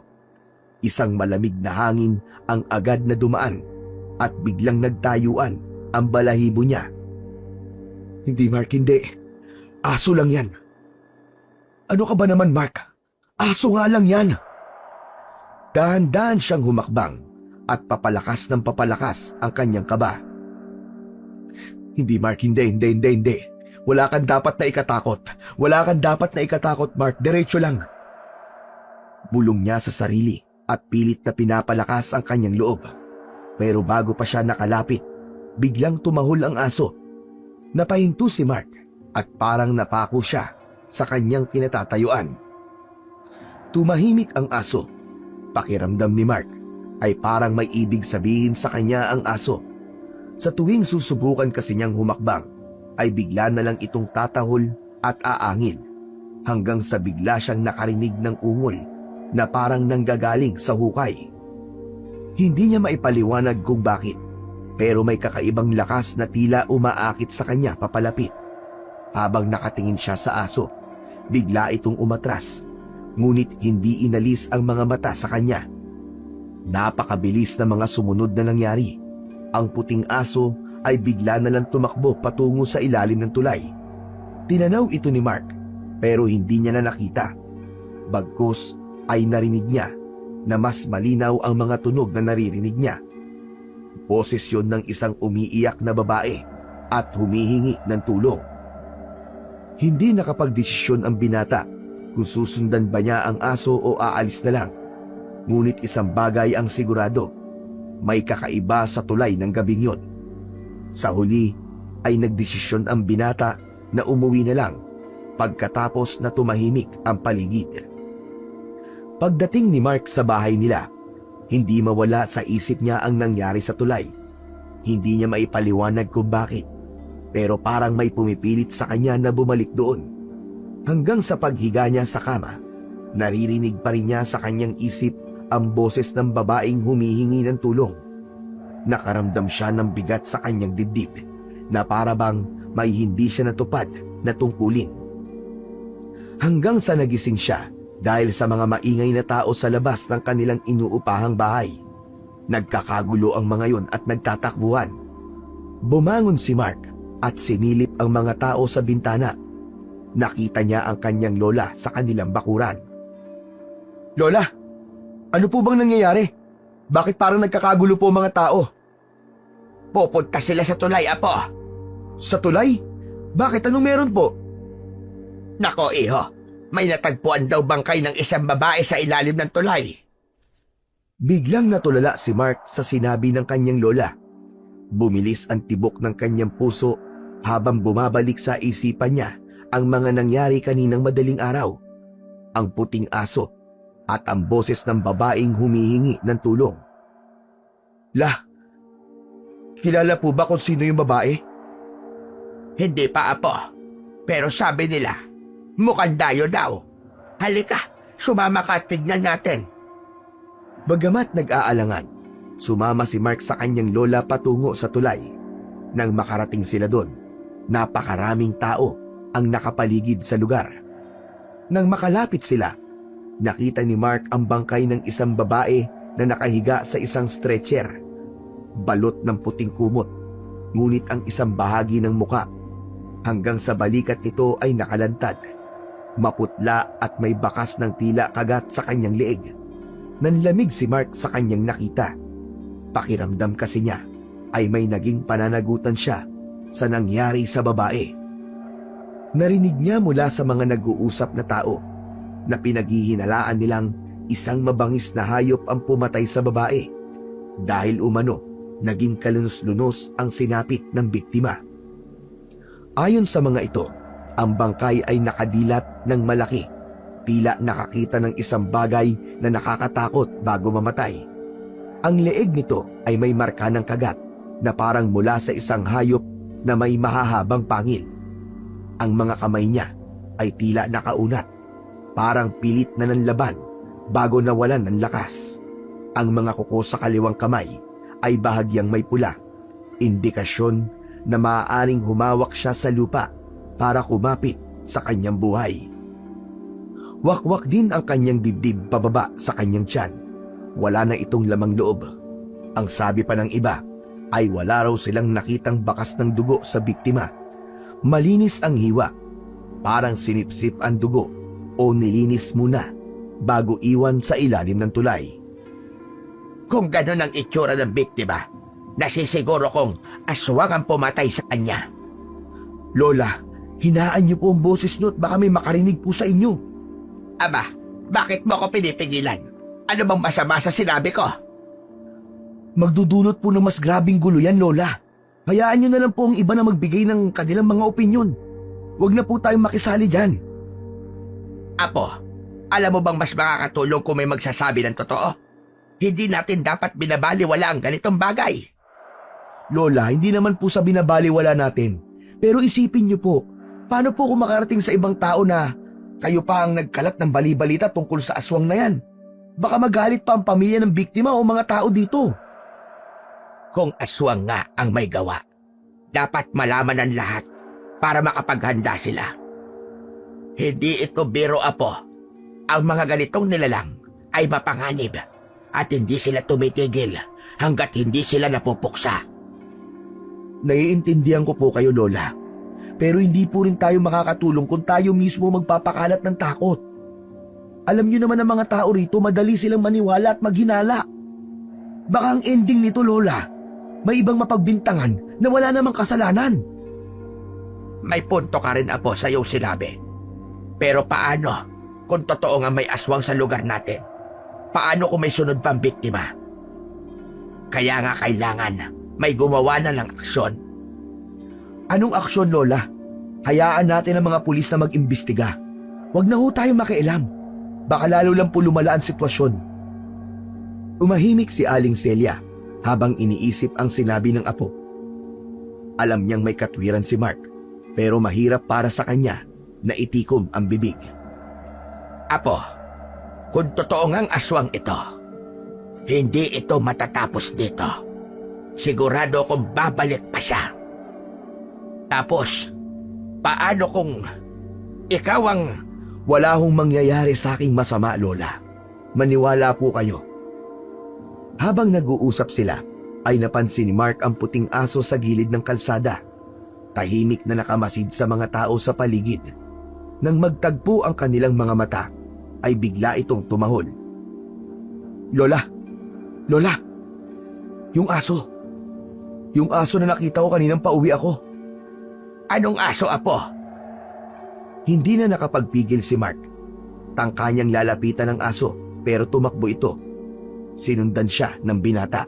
A: Isang malamig na hangin ang agad na dumaan at biglang nagtayuan ang balahibo niya. Hindi, Mark, hindi. Aso lang yan. Ano ka ba naman, Mark? Aso nga lang yan. Dahan-dahan siyang humakbang at papalakas ng papalakas ang kanyang kaba. Hindi, Mark, hindi. Wala kang dapat na ikatakot. Wala kang dapat na ikatakot, Mark. Diretso lang. Bulong niya sa sarili at pilit na pinapalakas ang kanyang loob. Pero bago pa siya nakalapit, biglang tumahol ang aso. Napahinto si Mark at parang napako siya sa kanyang kinatatayuan. Tumahimik ang aso. Pakiramdam ni Mark ay parang may ibig sabihin sa kanya ang aso. Sa tuwing susubukan kasi niyang humakbang, ay bigla na lang itong tatahol at aangin hanggang sa bigla siyang nakarinig ng ungol na parang nanggagaling sa hukay. Hindi niya maipaliwanag kung bakit, pero may kakaibang lakas na tila umaakit sa kanya papalapit. Habang nakatingin siya sa aso, bigla itong umatras, ngunit hindi inalis ang mga mata sa kanya. Napakabilis na mga sumunod na nangyari. Ang puting aso ay bigla na lang tumakbo patungo sa ilalim ng tulay. Tinanaw ito ni Mark, pero hindi niya na nakita. Bagkus ay narinig niya na mas malinaw ang mga tunog na naririnig niya. Boses yun ng isang umiiyak na babae at humihingi ng tulong. Hindi nakapagdesisyon ang binata kung susundan ba niya ang aso o aalis na lang. Ngunit isang bagay ang sigurado, may kakaiba sa tulay ng gabing yon. Sa huli ay nagdesisyon ang binata na umuwi na lang pagkatapos na tumahimik ang paligid. Pagdating ni Mark sa bahay nila, hindi mawala sa isip niya ang nangyari sa tulay. Hindi niya maipaliwanag kung bakit, pero parang may pumipilit sa kanya na bumalik doon. Hanggang sa paghiga niya sa kama, naririnig pa rin niya sa kanyang isip ang boses ng babaeng humihingi ng tulong. Nakaramdam siya ng bigat sa kanyang dibdib na para bang may hindi siya natupad na tungkulin. Hanggang sa nagising siya dahil sa mga maingay na tao sa labas ng kanilang inuupahang bahay. Nagkakagulo ang mga yon at nagtatakbuhan. Bumangon si Mark at sinilip ang mga tao sa bintana. Nakita niya ang kanyang lola sa kanilang bakuran. Lola, ano po bang nangyayari? Bakit parang nagkakagulo po mga tao?
C: Pupunta sila sa tulay, apo.
A: Sa tulay? Bakit? Anong meron po?
C: Nako, iho. May natagpuan daw bangkay ng isang babae sa ilalim ng tulay.
A: Biglang natulala si Mark sa sinabi ng kanyang lola. Bumilis ang tibok ng kanyang puso habang bumabalik sa isipan niya ang mga nangyari kaninang madaling araw. Ang puting aso at ang boses ng babaeng humihingi ng tulong. Kilala po ba kung sino yung babae?
C: Hindi pa, apo. Pero sabi nila, mukhang dayo daw. Halika, sumama ka at tignan natin.
A: Bagamat nag-aalangan, sumama si Mark sa kanyang lola patungo sa tulay. Nang makarating sila doon, napakaraming tao ang nakapaligid sa lugar. Nang makalapit sila, nakita ni Mark ang bangkay ng isang babae na nakahiga sa isang stretcher. Balot ng puting kumot, ngunit ang isang bahagi ng muka hanggang sa balikat nito ay nakalantad. Maputla at may bakas ng tila kagat sa kanyang leeg. Nanlamig si Mark sa kanyang nakita. Pakiramdam kasi niya ay may naging pananagutan siya sa nangyari sa babae. Narinig niya mula sa mga nag-uusap na tao na pinaghihinalaan nilang isang mabangis na hayop ang pumatay sa babae dahil umano naging kalunos-lunos ang sinapit ng biktima. Ayon sa mga ito, Ang bangkay ay nakadilat ng malaki, tila nakakita ng isang bagay na nakakatakot bago mamatay. Ang leeg nito ay may marka ng kagat na parang mula sa isang hayop na may mahahabang pangil. Ang mga kamay niya ay tila nakaunat, parang pilit na nanlaban bago nawalan ng lakas. Ang mga kuko sa kaliwang kamay ay bahagyang may pula, indikasyon na maaaring humawak siya sa lupa para kumapit sa kanyang buhay. Wakwak din ang kanyang dibdib pababa sa kanyang tiyan. Wala na itong lamang loob. Ang sabi pa ng iba ay wala raw silang nakitang bakas ng dugo sa biktima. Malinis ang hiwa, parang sinipsip ang dugo o nilinis muna bago iwan sa ilalim ng tulay.
C: Kung gano'n ang itsura ng biktima, nasisiguro kong aswang ang pumatay sa kanya.
A: Lola, hinaan niyo po ang boses niyo at baka may makarinig po sa inyo.
C: Aba, bakit mo ako pinipigilan? Ano bang masama sa sinabi ko?
A: Magdudulot po ng mas grabing gulo yan, Lola. Hayaan niyo na lang po ang iba na magbigay ng kanilang mga opinyon. Huwag na po tayong makisali dyan.
C: Apo, alam mo bang mas makakatulong kung may magsasabi ng totoo? Hindi natin dapat binabaliwala ang ganitong bagay.
A: Lola, hindi naman po sa binabaliwala natin. Pero isipin niyo po, paano po kung makarating sa ibang tao na kayo pa ang nagkalat ng bali-balita tungkol sa aswang na yan? Baka magalit pa ang pamilya ng biktima o mga tao dito.
C: Kung aswang nga ang may gawa, dapat malaman ng lahat para makapaghanda sila. Hindi ito biro, Apo. Ang mga ganitong nilalang ay mapanganib at hindi sila tumitigil hanggat hindi sila napupuksa.
A: Naiintindihan ko po kayo, Lola. Pero hindi po rin tayo makakatulong kung tayo mismo magpapakalat ng takot. Alam niyo naman ang mga tao rito, madali silang maniwala at maghinala. Baka ang ending nito, Lola, may ibang mapagbintangan na wala namang kasalanan.
C: May punto ka rin, Apo, sa iyong sinabi. Pero paano kung totoo nga may aswang sa lugar natin? Paano kung may sunod pang biktima? Kaya nga kailangan may gumawa na ng aksyon.
A: Anong aksyon, Lola? Hayaan natin ang mga pulis na mag-imbestiga. Huwag na ho tayong makialam. Baka lalo lang po lumala ang sitwasyon. Umahimik si Aling Celia habang iniisip ang sinabi ng apo. Alam niyang may katwiran si Mark, pero mahirap para sa kanya na itikom ang bibig.
C: Apo, kung totoo ngang aswang ito, hindi ito matatapos dito. Sigurado kung babalik pa siya. Tapos, paano kung ikaw ang...
A: Wala hong mangyayari sa aking masama, Lola. Maniwala po kayo. Habang nag-uusap sila, ay napansin ni Mark ang puting aso sa gilid ng kalsada. Tahimik na nakamasid sa mga tao sa paligid. Nang magtagpo ang kanilang mga mata, ay bigla itong tumahol. Lola! Lola! Yung aso! Yung aso na nakita ko kaninang pauwi ako.
C: Anong aso, Apo?
A: Hindi na nakapagpigil si Mark. Tangka niyang lalapitan ng aso pero tumakbo ito. Sinundan siya ng binata.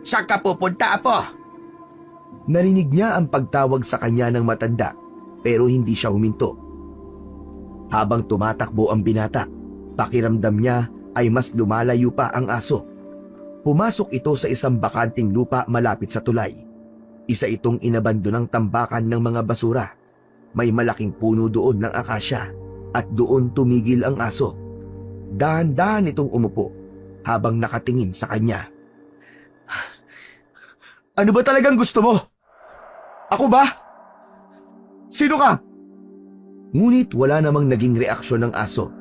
C: Saan ka pupunta, Apo?
A: Narinig niya ang pagtawag sa kanya ng matanda pero hindi siya huminto. Habang tumatakbo ang binata, pakiramdam niya ay mas lumalayo pa ang aso. Pumasok ito sa isang bakanting lupa malapit sa tulay. Isa itong inabandonang tambakan ng mga basura. May malaking puno doon ng akasya at doon tumigil ang aso. Dahan-dahan itong umupo habang nakatingin sa kanya. Ano ba talagang gusto mo? Ako ba? Sino ka? Ngunit wala namang naging reaksyon ng aso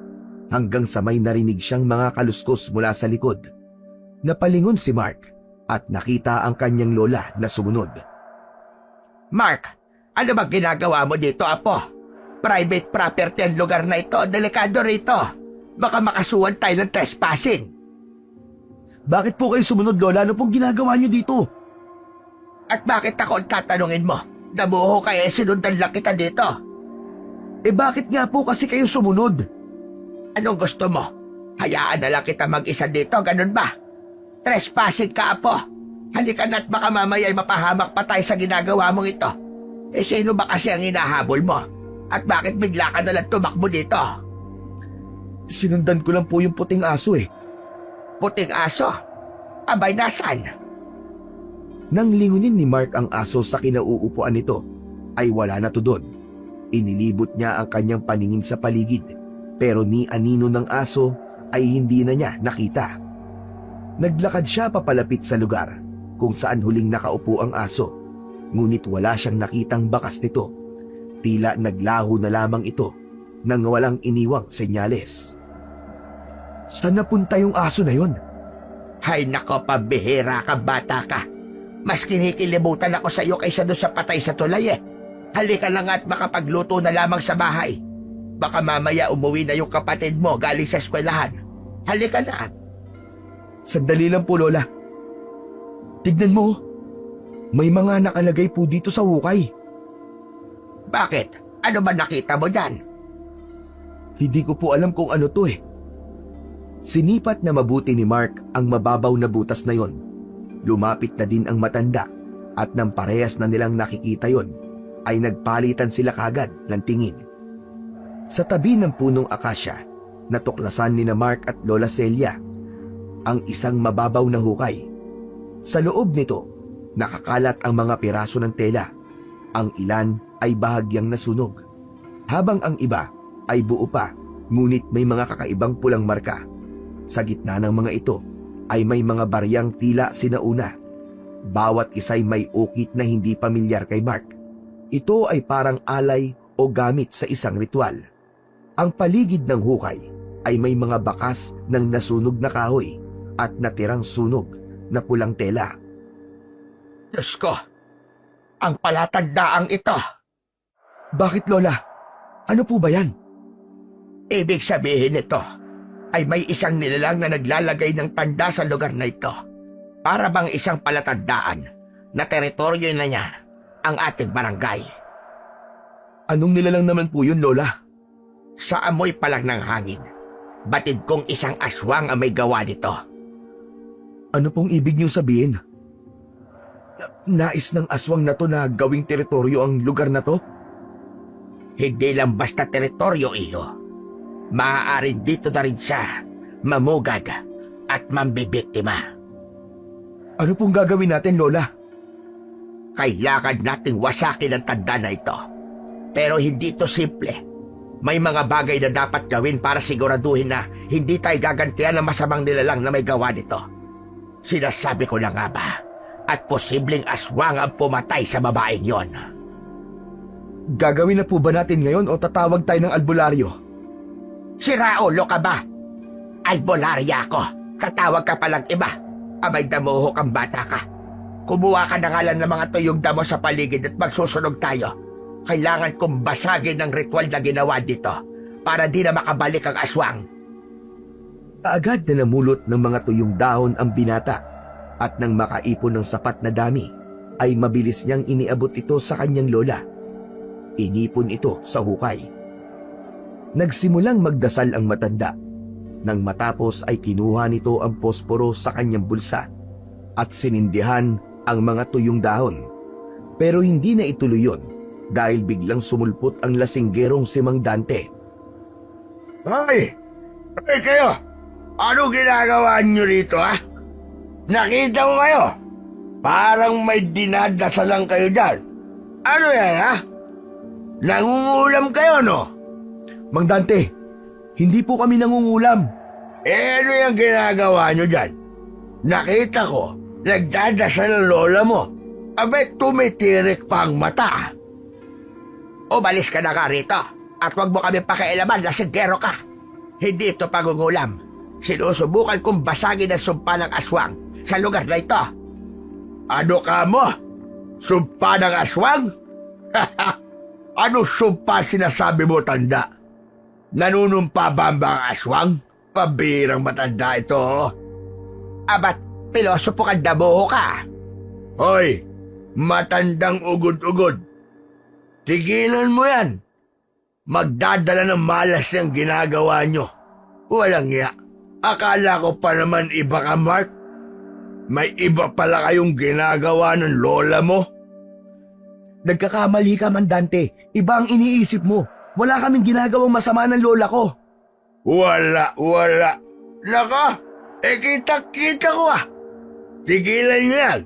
A: hanggang sa may narinig siyang mga kaluskos mula sa likod. Napalingon si Mark at nakita ang kanyang lola na sumunod.
C: Mark! Ano ba ginagawa mo dito, Apo? Private property ang lugar na ito. Delikado rito. Baka makasuhan tayo ng trespassing.
A: Bakit po kayo sumunod, Lola? Ano pong ginagawa niyo dito?
C: At bakit ako ang tatanungin mo? Nabuho kaya sinundan lang kita dito.
A: Eh bakit nga po kasi kayo sumunod?
C: Anong gusto mo? Hayaan na lang kita mag-isa dito, ganun ba? Trespassing ka, Apo. Halika na at baka mamaya ay mapahamak pa tayo sa ginagawa mong ito. Sino ba kasi ang hinahabol mo? At bakit bigla ka nalang tumakbo dito?
A: Sinundan ko lang po yung puting aso eh.
C: Puting aso? Abay, nasan?
A: Nang lingunin ni Mark ang aso sa kinauupuan nito, ay wala na to doon. Inilibot niya ang kanyang paningin sa paligid, pero ni anino ng aso ay hindi na niya nakita. Naglakad siya papalapit sa lugar kung saan huling nakaupo ang aso, ngunit wala siyang nakitang bakas nito. Tila naglaho na lamang ito nang walang iniwang senyales. Saan napunta yung aso na yon?
C: Hay nako, pabihira ka, bata ka. Mas kinikilibutan ako sa iyo kaysa doon sa patay sa tulay eh. Halika lang at makapagluto na lamang sa bahay. Baka mamaya umuwi na yung kapatid mo galing sa eskwelahan. Halika na.
A: Sandali lang po, Lola. Tignan mo, may mga nakalagay po dito sa hukay.
C: Bakit? Ano ba nakita mo dyan?
A: Hindi ko po alam kung ano to eh. Sinipat na mabuti ni Mark ang mababaw na butas na yon. Lumapit na din ang matanda at nang parehas na nilang nakikita yon, ay nagpalitan sila kagad ng tingin. Sa tabi ng punong akasya, natuklasan ni na Mark at Lola Celia ang isang mababaw na hukay. Sa loob nito, nakakalat ang mga piraso ng tela. Ang ilan ay bahagyang nasunog, habang ang iba ay buo pa, ngunit may mga kakaibang pulang marka. Sa gitna ng mga ito ay may mga baryang tila sinauna. Bawat isa'y may ukit na hindi pamilyar kay Mark. Ito ay parang alay o gamit sa isang ritual. Ang paligid ng hukay ay may mga bakas ng nasunog na kahoy at natirang sunog na pulang tela.
C: Diyos ko, ang palatagdaang ito.
A: Bakit, Lola? Ano po ba yan?
C: Ibig sabihin nito ay may isang nilalang na naglalagay ng tanda sa lugar na ito. Para bang isang palatandaan na teritoryo na niya ang ating barangay.
A: Anong nilalang naman po yun, Lola?
C: Sa amoy pa lang ng hangin, batid kong isang aswang ang may gawa nito.
A: Ano pong ibig niyong sabihin? Nais ng aswang na to na gawing teritoryo ang lugar na to?
C: Hindi lang basta teritoryo, iyo. Maaari dito na rin siya mamugad at mambibiktima.
A: Ano pong gagawin natin, Lola?
C: Kailangan nating wasakin ang tanda na ito. Pero hindi ito simple. May mga bagay na dapat gawin para siguraduhin na hindi tayo gagantihan ng masamang nilalang na may gawa nito. Sinasabi ko na nga ba, at posibleng aswang ang pumatay sa babaeng yon.
A: Gagawin na po ba natin ngayon o tatawag tayo ng albularyo?
C: Sira ulo ka ba? Albularya ako. Tatawag ka palang iba. Abay, damuhok ang bata ka. Kumuha ka na nga lang ng mga tuyong damo sa paligid at magsusunog tayo. Kailangan kong basagin ang ritual na ginawa dito para di na makabalik ang aswang.
A: Kaagad na namulot ng mga tuyong dahon ang binata at nang makaipon ng sapat na dami, ay mabilis niyang iniabot ito sa kanyang lola. Inipon ito sa hukay. Nagsimulang magdasal ang matanda. Nang matapos ay kinuha nito ang posporo sa kanyang bulsa at sinindihan ang mga tuyong dahon. Pero hindi na ituloy yun dahil biglang sumulpot ang lasinggerong si Mang Dante.
B: Hoy! Hoy kayo! Ano ginagawa nyo rito, ha? Nakita ko kayo. Parang may dinadasalan kayo dyan. Ano yan, ha? Nangungulam kayo, no?
A: Mang Dante, hindi po kami nangungulam.
B: Ano yung ginagawa nyo dyan? Nakita ko, nagdadasal ang lola mo. Abay, tumitirik pa ang mata.
C: Umalis ka na nga rito at huwag mo kami pakialaman, lasinggero ka. Hindi ito pangungulam. Sinusubukan kong basagin ang sumpa ng aswang sa lugar na ito.
B: Ano ka mo? Sumpa ng aswang? Ano sumpa sinasabi mo, tanda? Nanunumpa ba ang aswang? Pabirang matanda ito.
C: Abat, pilosopo ka, dabuho ka.
B: Hoy, matandang ugod-ugod. Tigilan mo yan. Magdadala ng malas yung ginagawa nyo. Walang iya. Akala ko pa naman iba ka, Mark. May iba pala kayong ginagawa ng lola mo.
A: Nagkakamali ka, Mandante. Iba ang iniisip mo. Wala kaming ginagawang masama ng lola ko.
B: Wala. Naka, kita-kita ko ah. Tigilan niyo yan.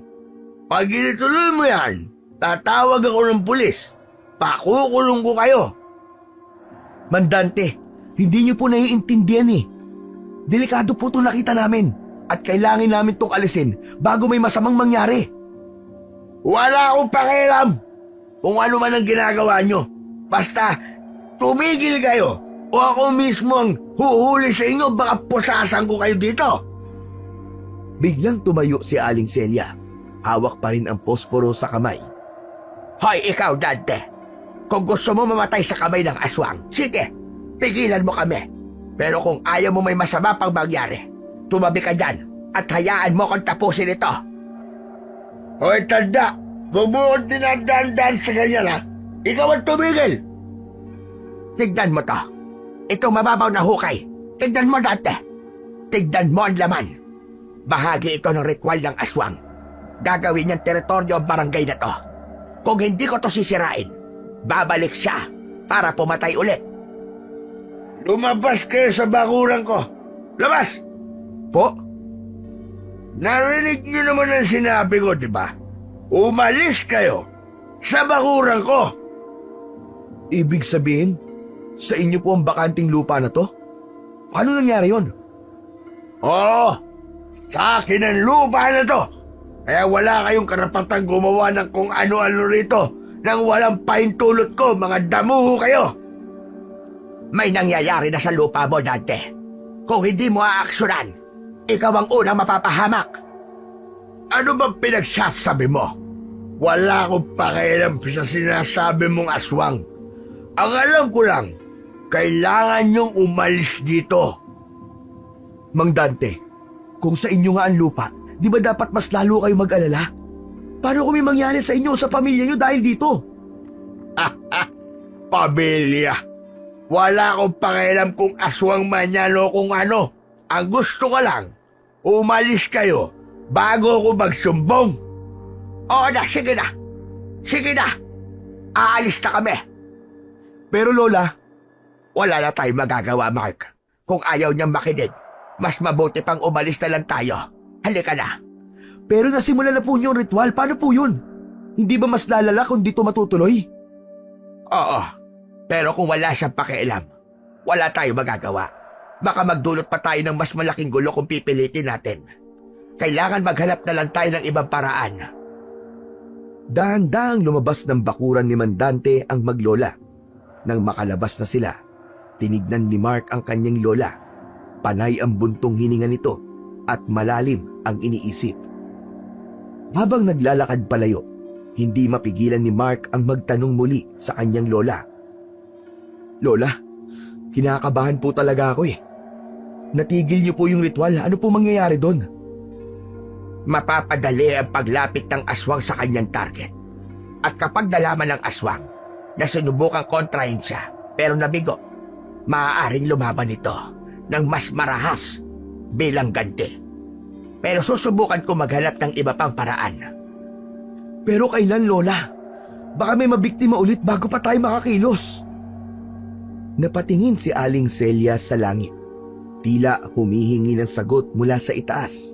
B: Pag ginituloy mo yan, tatawag ako ng pulis. Pakukulong ko kayo.
A: Mandante, hindi niyo po naiintindihan eh. Delikado po ito nakita namin at kailangan namin itong alisin bago may masamang mangyari.
B: Wala akong pakialam kung ano man ang ginagawa nyo. Basta, tumigil kayo o ako mismo ang huhuli sa inyo, baka pusasan ko kayo dito.
A: Biglang tumayo si Aling Celia. Hawak pa rin ang posporo sa kamay.
C: Hoy, ikaw, Dante. Kung gusto mo mamatay sa kamay ng aswang, sige, pigilan mo kami. Pero kung ayaw mo may masama pang mangyari, tumabi ka dyan at hayaan mo kong tapusin ito.
B: Hoy, tanda, kung mo kong dinadaan-daan sa ganyan ha, ikaw ang tumigil.
C: Tignan mo to. Itong mababaw na hukay. Tignan mo, Dante. Tignan mo ang laman. Bahagi ito ng ritual ng aswang. Gagawin niyang teritoryo ang barangay na to. Kung hindi ko to sisirain, babalik siya para pumatay ulit.
B: Lumabas kayo sa bakuran ko. Labas!
A: Po?
B: Narinig nyo naman ang sinabi ko, di ba? Umalis kayo sa bakuran ko.
A: Ibig sabihin, sa inyo po ang bakanting lupa na to? Paano nangyari yon?
B: Oo, sa akin ang lupa na to. Kaya wala kayong karapatang gumawa ng kung ano-ano rito nang walang pahintulot ko, mga damuho kayo.
C: May nangyayari na sa lupa mo, Dante. Kung hindi mo aaksyonan, ikaw ang unang mapapahamak.
B: Ano bang pinagsasabi mo? Wala akong pakialam sa sinasabi mong aswang. Ang alam ko lang, kailangan niyong umalis dito.
A: Mang Dante, kung sa inyo nga ang lupa, di ba dapat mas lalo kayo mag-alala? Paano kung may mangyari sa inyo o sa pamilya niyo dahil dito?
B: Pamilya. Wala akong pakialam kung aswang man yan o kung ano. Ang gusto ko lang, umalis kayo bago ako magsumbong.
C: Oo na, sige na. Sige na. Aalis na kami.
A: Pero Lola,
C: Wala na tayong magagawa, Mark. Kung ayaw niyang makinig, mas mabuti pang umalis na lang tayo. Halika na.
A: pero nasimula na po niyo ang ritual. Paano po yun? Hindi ba mas lalala kung dito matutuloy?
C: Oo. Pero kung wala siyang pakialam, wala tayong magagawa. Baka magdulot pa tayo ng mas malaking gulo kung pipilitin natin. Kailangan maghanap na lang tayo ng ibang paraan.
A: Dahan-dahang lumabas ng bakuran ni Mandante ang maglola. Nang makalabas na sila, tinignan ni Mark ang kanyang lola. Panay ang buntong hininga nito at malalim ang iniisip. Habang naglalakad palayo, hindi mapigilan ni Mark ang magtanong muli sa kanyang lola. Lola, kinakabahan po talaga ako eh. Natigil niyo po yung ritual. Ano po mangyayari doon?
C: Mapapadali ang paglapit ng aswang sa kanyang target. At kapag nalaman ng aswang na sinubukang kontrahin siya pero nabigo, maaaring lumaban ito ng mas marahas bilang ganti. Pero susubukan ko maghanap ng iba pang paraan.
A: Pero kailan, Lola? Baka may mabiktima ulit bago pa tayo makakilos. Napatingin si Aling Celia sa langit. Tila humihingi ng sagot mula sa itaas.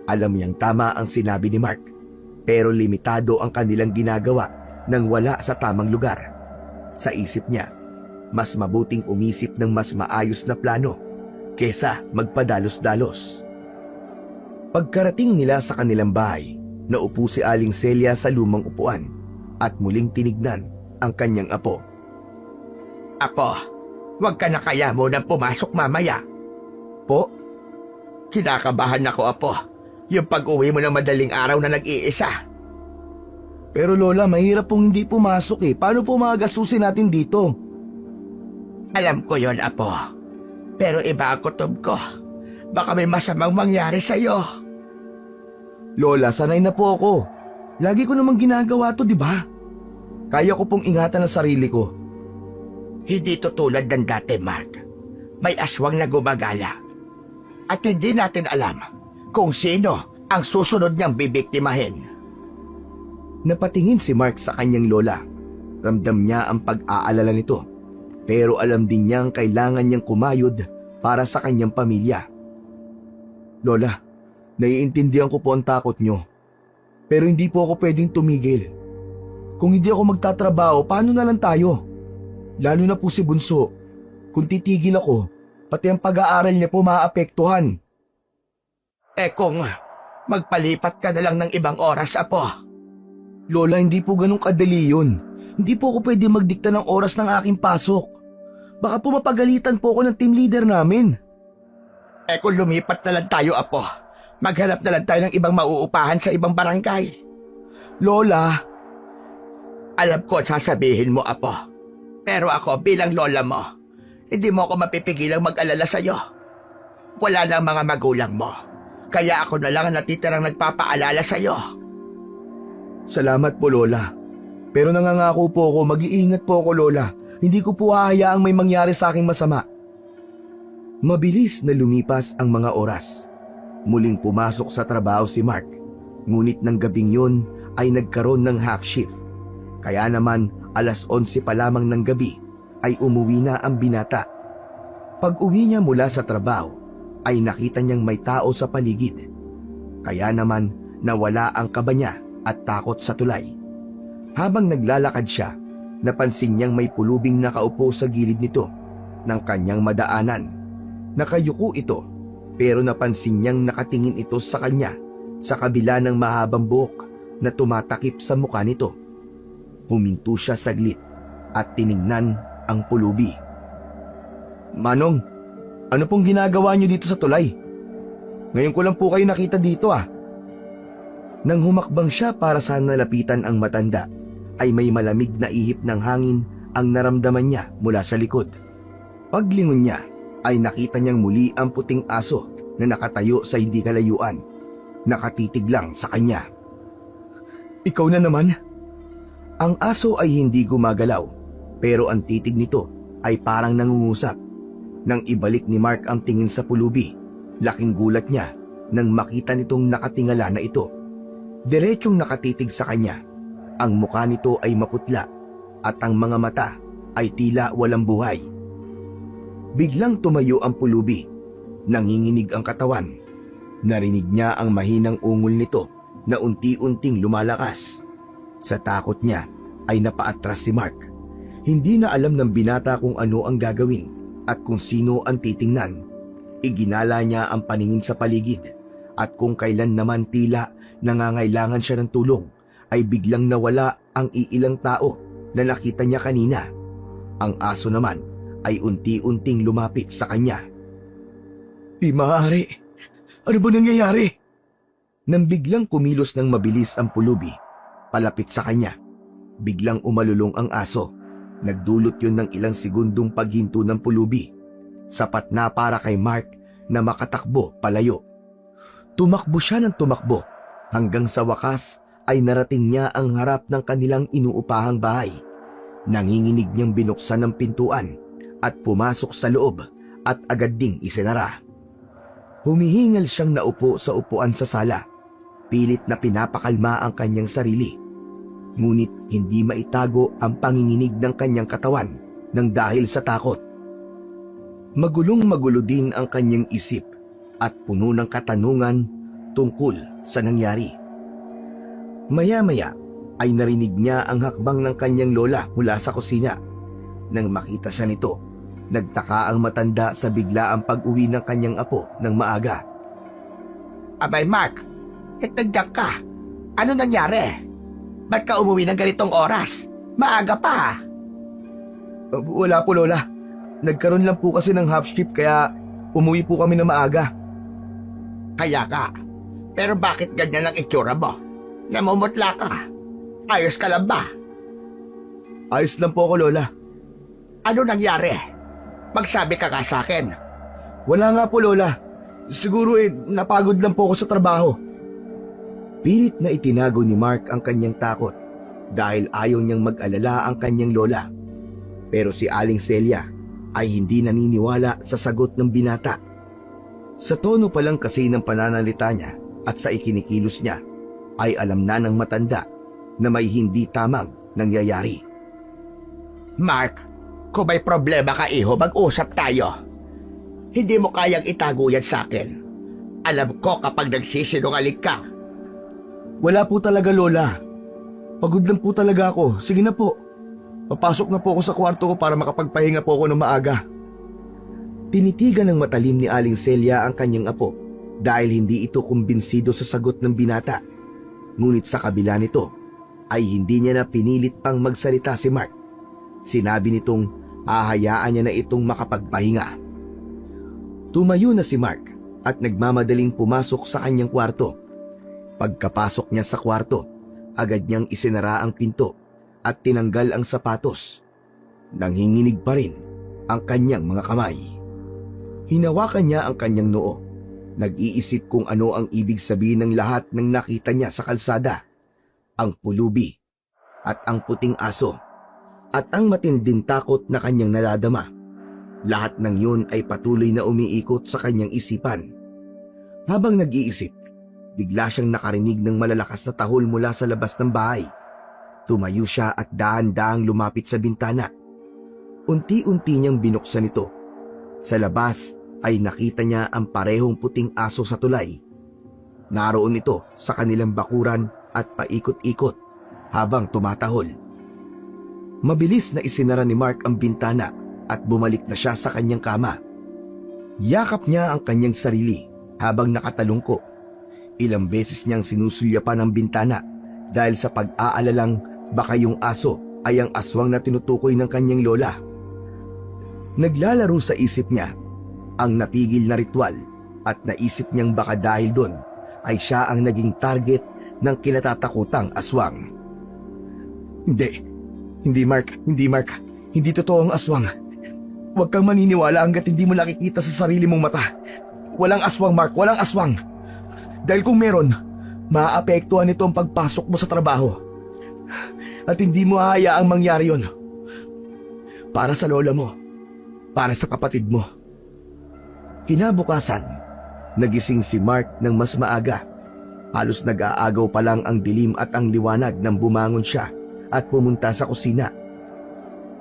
A: Alam niyang tama ang sinabi ni Mark, pero limitado ang kanilang ginagawa nang wala sa tamang lugar. Sa isip niya, mas mabuting umisip ng mas maayos na plano kesa magpadalos-dalos. Pagkarating nila sa kanilang bahay, naupo si Aling Celia sa lumang upuan at muling tinignan ang kanyang apo.
C: Apo, huwag ka na kaya munang pumasok mamaya.
A: Po?
C: Kinakabahan ako, Apo. Yung pag-uwi mo ng madaling araw na nag-iisa.
A: Pero Lola, mahirap pong hindi pumasok eh. Paano po magasusin natin dito?
C: Alam ko yon, Apo. Pero iba ang kutob ko. Baka may masamang mangyari sa'yo.
A: Lola, sanay na po ako. Lagi ko namang ginagawa to, di ba? Kaya ko pong ingatan ang sarili ko.
C: Hindi to tulad ng dati, Mark. May aswang na gumagala. At hindi natin alam kung sino ang susunod niyang bibiktimahin.
A: Napatingin si Mark sa kanyang lola. Ramdam niya ang pag-aalala nito, pero alam din niyang kailangan niyang kumayod para sa kanyang pamilya. Lola, naiintindihan ko po ang takot niyo, pero hindi po ako pwedeng tumigil. Kung hindi ako magtatrabaho, paano na lang tayo? Lalo na po si Bunso. Kung titigil ako, pati ang pag-aaral niya po maaapektuhan.
C: Kung magpalipat ka na lang ng ibang oras, Apo.
A: Lola, hindi po ganun kadali yun. Hindi po ako pwede magdikta ng oras ng aking pasok. Baka po mapagalitan po ako ng team leader namin.
C: Kung lumipat na lang tayo, Apo, maghanap na lang tayo ng ibang mauupahan sa ibang barangay.
A: Lola,
C: alam ko sasabihin mo, Apo. Pero ako bilang lola mo, hindi mo ako mapipigilang mag-alala sa'yo. Wala na ang mga magulang mo. Kaya ako na lang ang natitirang nagpapaalala sa'yo.
A: salamat po Lola. Pero nangangako po ako, mag-iingat po ako Lola. Hindi ko po hahayaang may mangyari sa aking masama. Mabilis na lumipas ang mga oras. Muling pumasok sa trabaho si Mark. Ngunit ng gabing yun ay nagkaroon ng half shift. Kaya naman 11:00 pa lamang ng gabi ay umuwi na ang binata. Pag uwi niya mula sa trabaho ay nakita niyang may tao sa paligid. Kaya naman nawala ang kaba niya at takot sa tulay. Habang naglalakad siya, napansin niyang may pulubing nakaupo sa gilid nito ng kanyang madaanan. Nakayuko ito, pero napansin niyang nakatingin ito sa kanya sa kabila ng mahabang buhok na tumatakip sa mukha nito. Huminto siya saglit at tiningnan ang pulubi. Manong, ano pong ginagawa niyo dito sa tulay? Ngayon ko lang po kayo nakita dito ah. Nang humakbang siya para sana lapitan ang matanda, ay may malamig na ihip ng hangin ang naramdaman niya mula sa likod. Paglingon niya, ay nakita niyang muli ang puting aso na nakatayo sa hindi kalayuan. Nakatitig lang sa kanya. Ikaw na naman? Ang aso ay hindi gumagalaw, pero ang titig nito ay parang nangungusap. Nang ibalik ni Mark ang tingin sa pulubi, laking gulat niya nang makita nitong nakatingala na ito. Diretsyong nakatitig sa kanya. Ang mukha nito ay maputla at ang mga mata ay tila walang buhay. Biglang tumayo ang pulubi. Nanginginig ang katawan. Narinig niya ang mahinang ungol nito na unti-unting lumalakas. Sa takot niya ay napaatras si Mark. Hindi na alam ng binata kung ano ang gagawin at kung sino ang titingnan. Iginala niya ang paningin sa paligid at kung kailan naman tila nangangailangan siya ng tulong ay biglang nawala ang iilang tao na nakita niya kanina. Ang aso naman ay unti-unting lumapit sa kanya. Di maaari. Ano ba nangyayari? Nang biglang kumilos ng mabilis ang pulubi, palapit sa kanya, biglang umalulong ang aso. Nagdulot yun ng ilang segundong paghinto ng pulubi. Sapat na para kay Mark na makatakbo palayo. Tumakbo siya ng tumakbo hanggang sa wakas ay narating niya ang harap ng kanilang inuupahang bahay. Nanginginig niyang binuksan ang pintuan at pumasok sa loob at agad ding isinara. Humihingal siyang naupo sa upuan sa sala. Pilit na pinapakalma ang kanyang sarili. Ngunit hindi maitago ang panginginig ng kanyang katawan nang dahil sa takot. Magulong-magulo din ang kanyang isip at puno ng katanungan tungkol sa nangyari. Maya-maya ay narinig niya ang hakbang ng kanyang lola mula sa kusina. Nang makita siya nito, nagtaka ang matanda sa biglaang pag-uwi ng kanyang apo ng maaga.
C: Abay Mark, nandiyan ka. Ano nangyari? Ba't ka umuwi ng ganitong oras? Maaga pa.
A: Wala po lola. Nagkaroon lang po kasi ng half shift kaya umuwi po kami na maaga.
C: Kaya ka. Pero bakit ganyan ang itsura mo? Namumutla ka. Ayos ka lang ba?
A: Ayos lang po ako lola.
C: Ano nangyari? Magsabi ka nga sa akin.
A: Wala nga po lola. Siguro napagod lang po ako sa trabaho. Pilit na itinago ni Mark ang kanyang takot dahil ayaw niyang mag-alala ang kanyang lola. Pero si Aling Celia ay hindi naniniwala sa sagot ng binata. Sa tono pa lang kasi ng pananalita niya at sa ikinikilos niya ay alam na ng matanda na may hindi tamang nangyayari.
C: Mark, kung may problema ka iho, mag-usap tayo. Hindi mo kayang itago yan sa akin. Alam ko kapag nagsisinungaling ka.
A: Wala po talaga, Lola. Pagod lang po talaga ako. Sige na po. Papasok na po ako sa kwarto ko para makapagpahinga po ako ng maaga. Tinitigan ng matalim ni Aling Celia ang kanyang apo dahil hindi ito kumbinsido sa sagot ng binata. Ngunit sa kabila nito ay hindi niya na pinilit pang magsalita si Mark. Sinabi nitong hahayaan niya na itong makapagpahinga. Tumayo na si Mark at nagmamadaling pumasok sa kanyang kwarto. Pagkapasok niya sa kwarto, agad niyang isinara ang pinto at tinanggal ang sapatos. Nanginginig pa rin ang kanyang mga kamay. Hinawakan niya ang kanyang noo. Nag-iisip kung ano ang ibig sabihin ng lahat ng nakita niya sa kalsada. Ang pulubi at ang puting aso at ang matinding takot na kanyang nadadama. Lahat ng yun ay patuloy na umiikot sa kanyang isipan. Habang nag-iisip, bigla siyang nakarinig ng malalakas na tahol mula sa labas ng bahay. Tumayo siya at dahan-dahang lumapit sa bintana. Unti-unti niyang binuksan ito. Sa labas ay nakita niya ang parehong puting aso sa tulay. Naroon ito sa kanilang bakuran at paikot-ikot habang tumatahol. Mabilis na isinara ni Mark ang bintana at bumalik na siya sa kanyang kama. Yakap niya ang kanyang sarili habang nakatalungko. Ilang beses niyang sinusulyapan ang bintana dahil sa pag-aalalang baka yung aso ay ang aswang na tinutukoy ng kanyang lola. Naglalaro sa isip niya ang napigil na ritual at naisip niyang baka dahil doon ay siya ang naging target ng kinatatakutang aswang. Hindi Mark, hindi totoo ang aswang. Huwag kang maniniwala hanggat hindi mo nakikita sa sarili mong mata. Walang aswang, Mark, walang aswang. Dahil kung meron, maaapektuhan nito ang pagpasok mo sa trabaho. At hindi mo hahayaang mangyari yon. Para sa lola mo, para sa kapatid mo. Kinabukasan, nagising si Mark ng mas maaga. Halos nag-aagaw pa lang ang dilim at ang liwanag nang bumangon siya at pumunta sa kusina.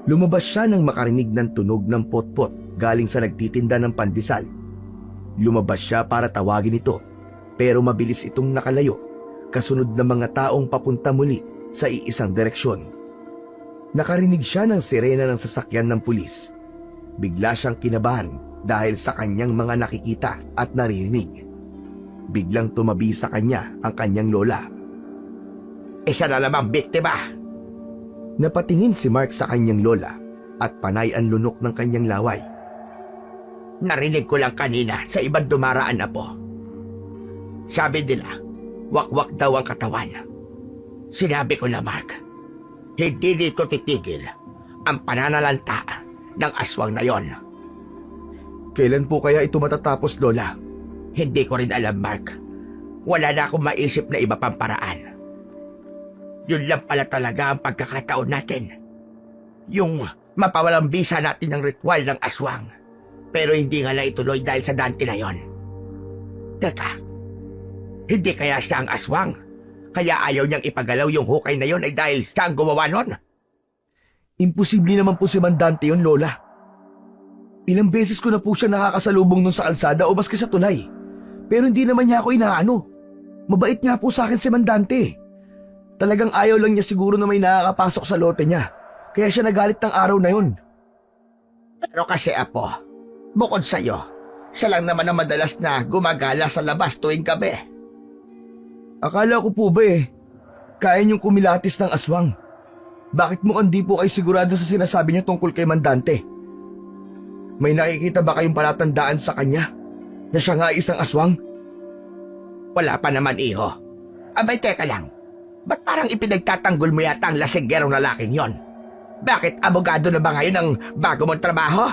A: Lumabas siya nang makarinig ng tunog ng pot-pot galing sa nagtitinda ng pandesal. Lumabas siya para tawagin ito, pero mabilis itong nakalayo, kasunod ng mga taong papunta muli sa iisang direksyon. Nakarinig siya ng sirena ng sasakyan ng pulis. Bigla siyang kinabahan dahil sa kanyang mga nakikita at naririnig. Biglang tumabi sa kanya ang kanyang lola.
C: Isa na lamang biktima.
A: Napatingin si Mark sa kanyang lola at panay ang lunok ng kanyang laway.
C: Narinig ko lang kanina sa ibang dumaraan na po. Sabi nila, wakwak daw ang katawan. Sinabi ko na, Mark, hindi dito titigil ang pananalanta ng aswang na yon.
A: Kailan po kaya ito matatapos, Lola?
C: Hindi ko rin alam, Mark. Wala na akong maisip na iba pang paraan. Yun lang pala talaga ang pagkakataon natin. Yung mapawalang bisa natin ng ritual ng aswang. Pero hindi nga lang ituloy dahil sa Dante na yon. Teka, hindi kaya siya ang aswang? Kaya ayaw niyang ipagalaw yung hukay na yon ay dahil siya ang gumawa nun?
A: Imposible naman po si Mandante yun, Lola. Ilang beses ko na po siya nakakasalubong nun sa kalsada o maski sa tulay. Pero hindi naman niya ako inaano. Mabait nga po sa akin si Mandante. Talagang ayaw lang niya siguro na may nakakapasok sa lote niya. Kaya siya nagalit ng araw na yun.
C: Pero kasi apo, bukod sa'yo, siya lang naman ang madalas na gumagala sa labas tuwing gabi.
A: Akala ko po ba kaya niyong kumilatis ng aswang? Bakit mukhang di po kayo sigurado sa sinasabi niya tungkol kay Mandante? May nakikita ba kayong palatandaan sa kanya na siya nga isang aswang?
C: Wala pa naman, iho. Abay, teka lang. Ba't parang ipinagtatanggol mo yata ang lasinggerong lalaking yon? Bakit abogado na ba ngayon ang bago mong trabaho?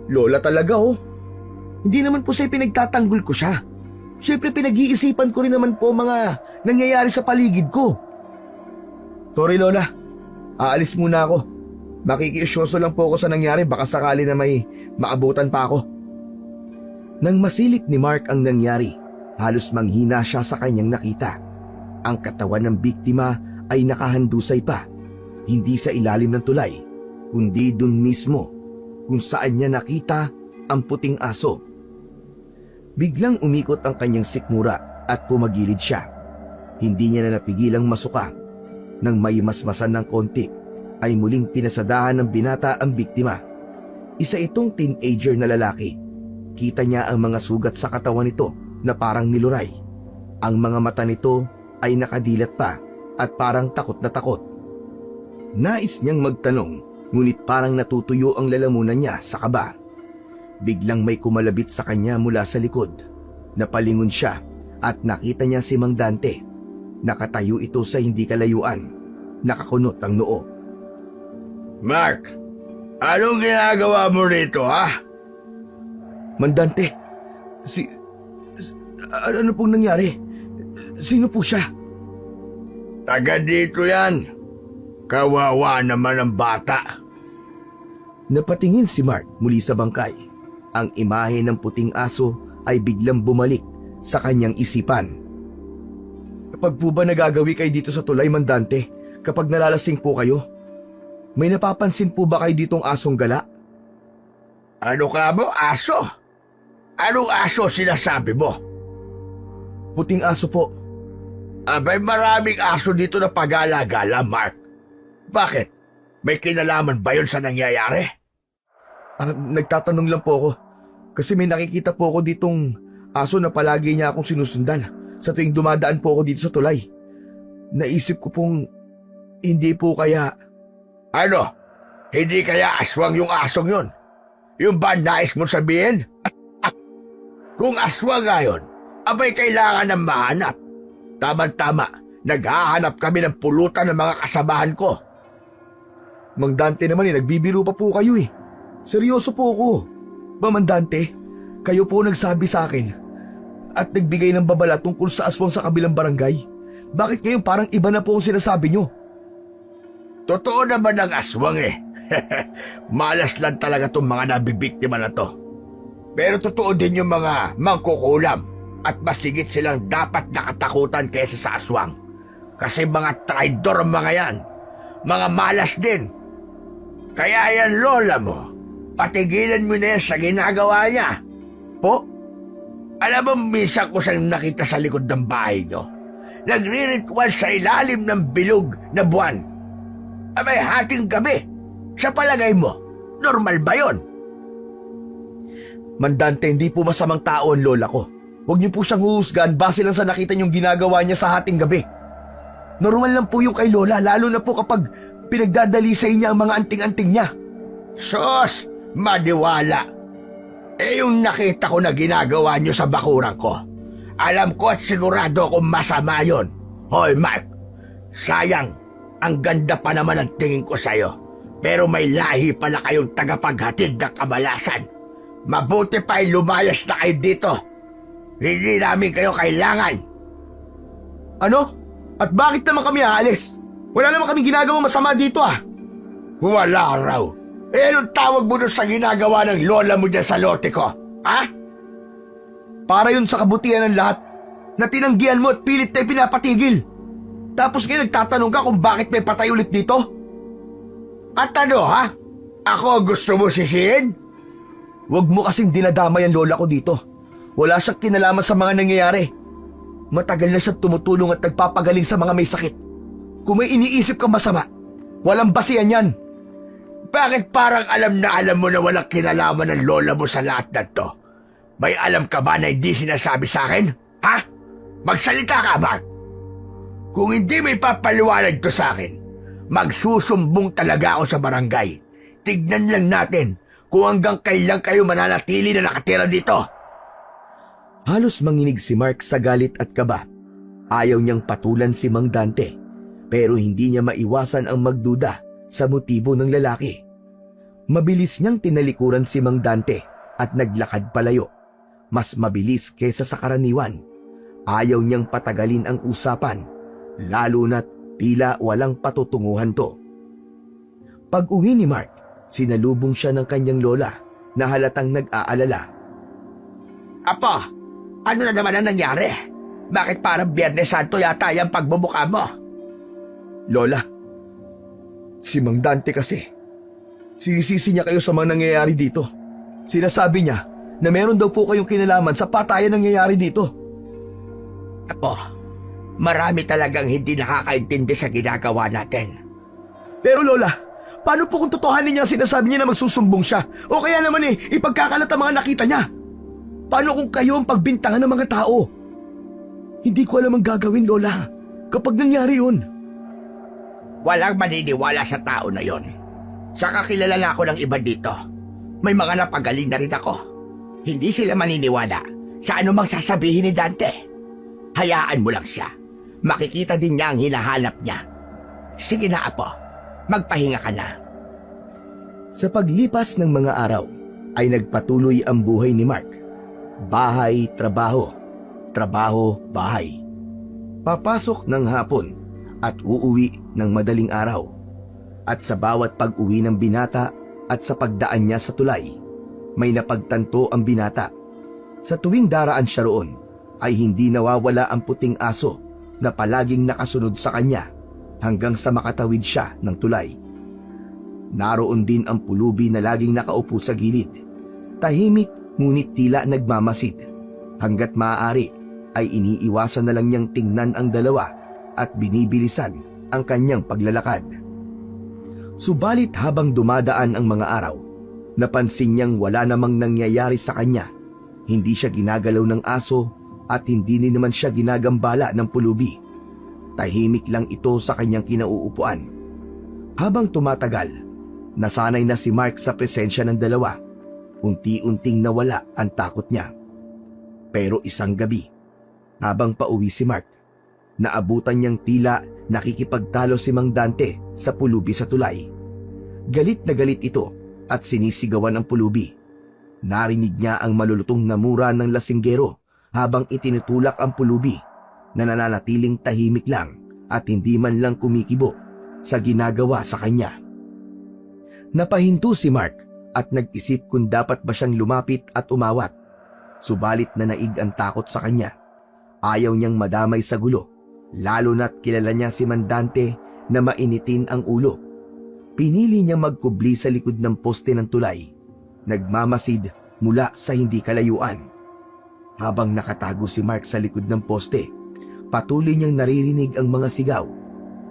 A: Lola talaga Hindi naman po siya pinagtatanggol ko siya. Siyempre pinag-iisipan ko rin naman po mga nangyayari sa paligid ko. Sorry, Lola. Aalis muna ako. Makikiusyoso lang po ako sa nangyari, baka sakali na may maabutan pa ako. Nang masilip ni Mark ang nangyari, halos manghina siya sa kanyang nakita. Ang katawan ng biktima ay nakahandusay pa, hindi sa ilalim ng tulay, kundi dun mismo kung saan niya nakita ang puting aso. Biglang umikot ang kanyang sikmura at pumagilid siya. Hindi niya na napigilang masuka. Nang may masmasan ng konti, ay muling pinasadahan ng binata ang biktima. Isa itong teenager na lalaki. Kita niya ang mga sugat sa katawan nito na parang niluray. Ang mga mata nito ay nakadilat pa at parang takot na takot. Nais niyang magtanong, ngunit parang natutuyo ang lalamunan niya sa kaba. Biglang may kumalabit sa kanya mula sa likod. Napalingon siya at nakita niya si Mang Dante. Nakatayo ito sa hindi kalayuan. Nakakunot ang noo.
B: Mark, anong ginagawa mo rito, ha?
A: Mang Dante, ano pong nangyari? Sino po siya?
B: Taga dito yan. Kawawa naman ang bata.
A: Napatingin si Mark muli sa bangkay. Ang imahe ng puting aso ay biglang bumalik sa kanyang isipan. Kapag po ba nagagawi kayo dito sa tulay, Mang Dante? Kapag nalalasing po kayo? May napapansin po ba kayo ditong asong gala?
B: Ano ka mo, aso? Anong aso sinasabi mo?
A: Puting aso po.
B: Abay, maraming aso dito na pagala-gala, Mark. Bakit? May kinalaman ba yun sa nangyayari?
A: Nagtatanong lang po ako. Kasi may nakikita po ako ditong aso na palagi niya akong sinusundan sa tuwing dumadaan po ako dito sa tulay. Naisip ko pong hindi po kaya...
B: Ano? Hindi kaya aswang yung asong yun? Yung ba nais mong sabihin? Kung aswang nga yun, abay kailangan ng mahanap. Tama-tama, naghahanap kami ng pulutan ng mga kasabahan ko.
A: Mang Dante naman nagbibiro pa po kayo eh. Seryoso po ako. Mang Dante, kayo po nagsabi sa akin at nagbigay ng babala tungkol sa aswang sa kabilang barangay. Bakit ngayon parang iba na po ang sinasabi nyo?
B: Totoo naman ang aswang eh. Malas lang talaga itong mga nabibiktima na to. Pero totoo din yung mga mangkukulam at mas higit silang dapat nakatakutan kaysa sa aswang. Kasi mga traidor ang mga yan. Mga malas din. Kaya yan, lola mo, patigilan mo na yan sa ginagawa niya.
A: Po?
B: Alam mo, minsan ko siyang nakita sa likod ng bahay nyo. Nagre-ritual sa ilalim ng bilog na buwan. Abay, hating gabi. Sa palagay mo, normal ba yun?
A: Mang Dante, hindi po masamang tao ang lola ko. Huwag niyo po siyang huhusgan base lang sa nakita niyong ginagawa niya sa hating gabi. Normal lang po yung kay lola, lalo na po kapag pinagdadalisay niya ang mga anting-anting niya.
B: Sos, madiwala. Yung nakita ko na ginagawa niyo sa bakuran ko, alam ko at sigurado kung masama yun. Hoy, Mark, sayang, ang ganda pa naman ang tingin ko sa'yo. Pero may lahi pala kayong tagapaghatid ng kabalasan. Mabuti pa ay lumayas na kayo dito. Hindi namin kayo kailangan.
A: Ano? At bakit naman kami aalis? Wala naman kami ginagawa masama dito ah.
B: Wala raw. Anong tawag mo doon sa ginagawa ng lola mo dyan sa lote ko? Ha?
A: Para yun sa kabutihan ng lahat na tinanggihan mo at pilit tayo pinapatigil. Tapos ngayon nagtatanong ka kung bakit may patay ulit dito?
B: At ano ha? Ako gusto mo sisihin?
A: Huwag mo kasing dinadamay ang lola ko dito. Wala siyang kinalaman sa mga nangyayari. Matagal na siyang tumutulong at nagpapagaling sa mga may sakit. Kung may iniisip kang masama, walang basihan yan.
B: Bakit parang alam na mo na walang kinalaman ng lola mo sa lahat na to? May alam ka ba na hindi sinasabi sa akin? Ha? Magsalita ka, Mark. Kung hindi may papaliwanag to sa akin, magsusumbong talaga ako sa barangay. Tignan lang natin kung hanggang kailan kayo mananatili na nakatira dito.
A: Halos manginig si Mark sa galit at kaba. Ayaw niyang patulan si Mang Dante, pero hindi niya maiwasan ang magduda sa motibo ng lalaki. Mabilis niyang tinalikuran si Mang Dante at naglakad palayo. Mas mabilis kesa sa karaniwan. Ayaw niyang patagalin ang usapan, lalo na't tila walang patutunguhan to. Pag-uwi ni Mark, sinalubong siya ng kanyang lola na halatang nag-aalala.
B: Apo, ano na naman ang nangyari?
C: Bakit parang Biyernes Santo yata yung pagmumukha mo?
A: Lola, si Mang Dante kasi, sinisisi niya kayo sa mga nangyayari dito. Sinasabi niya na meron daw po kayong kinalaman sa patayan nangyayari dito.
C: Apo, marami talagang hindi nakakaintindi sa ginagawa natin.
A: Pero Lola, paano po kung totohanin niya sinasabi niya na magsusumbong siya? O kaya naman ipagkakalat ang mga nakita niya? Paano kung kayo ang pagbintangan ng mga tao? Hindi ko alam ang gagawin, Lola, kapag nangyari yun.
C: Walang maniniwala sa tao na yon. Saka kilala na ako ng iba dito. May mga napagaling na rin ako. Hindi sila maniniwala sa anumang sasabihin ni Dante. Hayaan mo lang siya. Makikita din niya ang hinahanap niya. Sige na, Apo. Magpahinga ka na.
A: Sa paglipas ng mga araw, ay nagpatuloy ang buhay ni Mark. Bahay, trabaho. Trabaho, bahay. Papasok ng hapon at uuwi ng madaling araw. At sa bawat pag-uwi ng binata at sa pagdaan niya sa tulay, may napagtanto ang binata. Sa tuwing daraan siya roon, ay hindi nawawala ang puting aso na palaging nakasunod sa kanya hanggang sa makatawid siya ng tulay. Naroon din ang pulubi na laging nakaupo sa gilid. Tahimik ngunit tila nagmamasid. Hanggat maaari ay iniiwasan na lang niyang tingnan ang dalawa at binibilisan ang kanyang paglalakad. Subalit habang dumadaan ang mga araw, napansin niyang wala namang nangyayari sa kanya. Hindi siya ginagalaw ng aso at hindi din naman siya ginagambala ng pulubi. Tahimik lang ito sa kanyang kinauupuan. Habang tumatagal, nasanay na si Mark sa presensya ng dalawa. Unti-unting nawala ang takot niya. Pero isang gabi, habang pauwi si Mark, naabutan niyang tila nakikipagtalo si Mang Dante sa pulubi sa tulay. Galit na galit ito at sinisigawan ang pulubi. Narinig niya ang malulutong na mura ng lasinggero habang itinutulak ang pulubi na nananatiling tahimik lang at hindi man lang kumikibo sa ginagawa sa kanya. Napahinto si Mark at nag-isip kung dapat ba siyang lumapit at umawat. Subalit nanaig ang takot sa kanya. Ayaw niyang madamay sa gulo, lalo na't kilala niya si Mang Dante na mainitin ang ulo. Pinili niyang magkubli sa likod ng poste ng tulay, nagmamasid mula sa hindi kalayuan. Habang nakatago si Mark sa likod ng poste, patuloy niyang naririnig ang mga sigaw.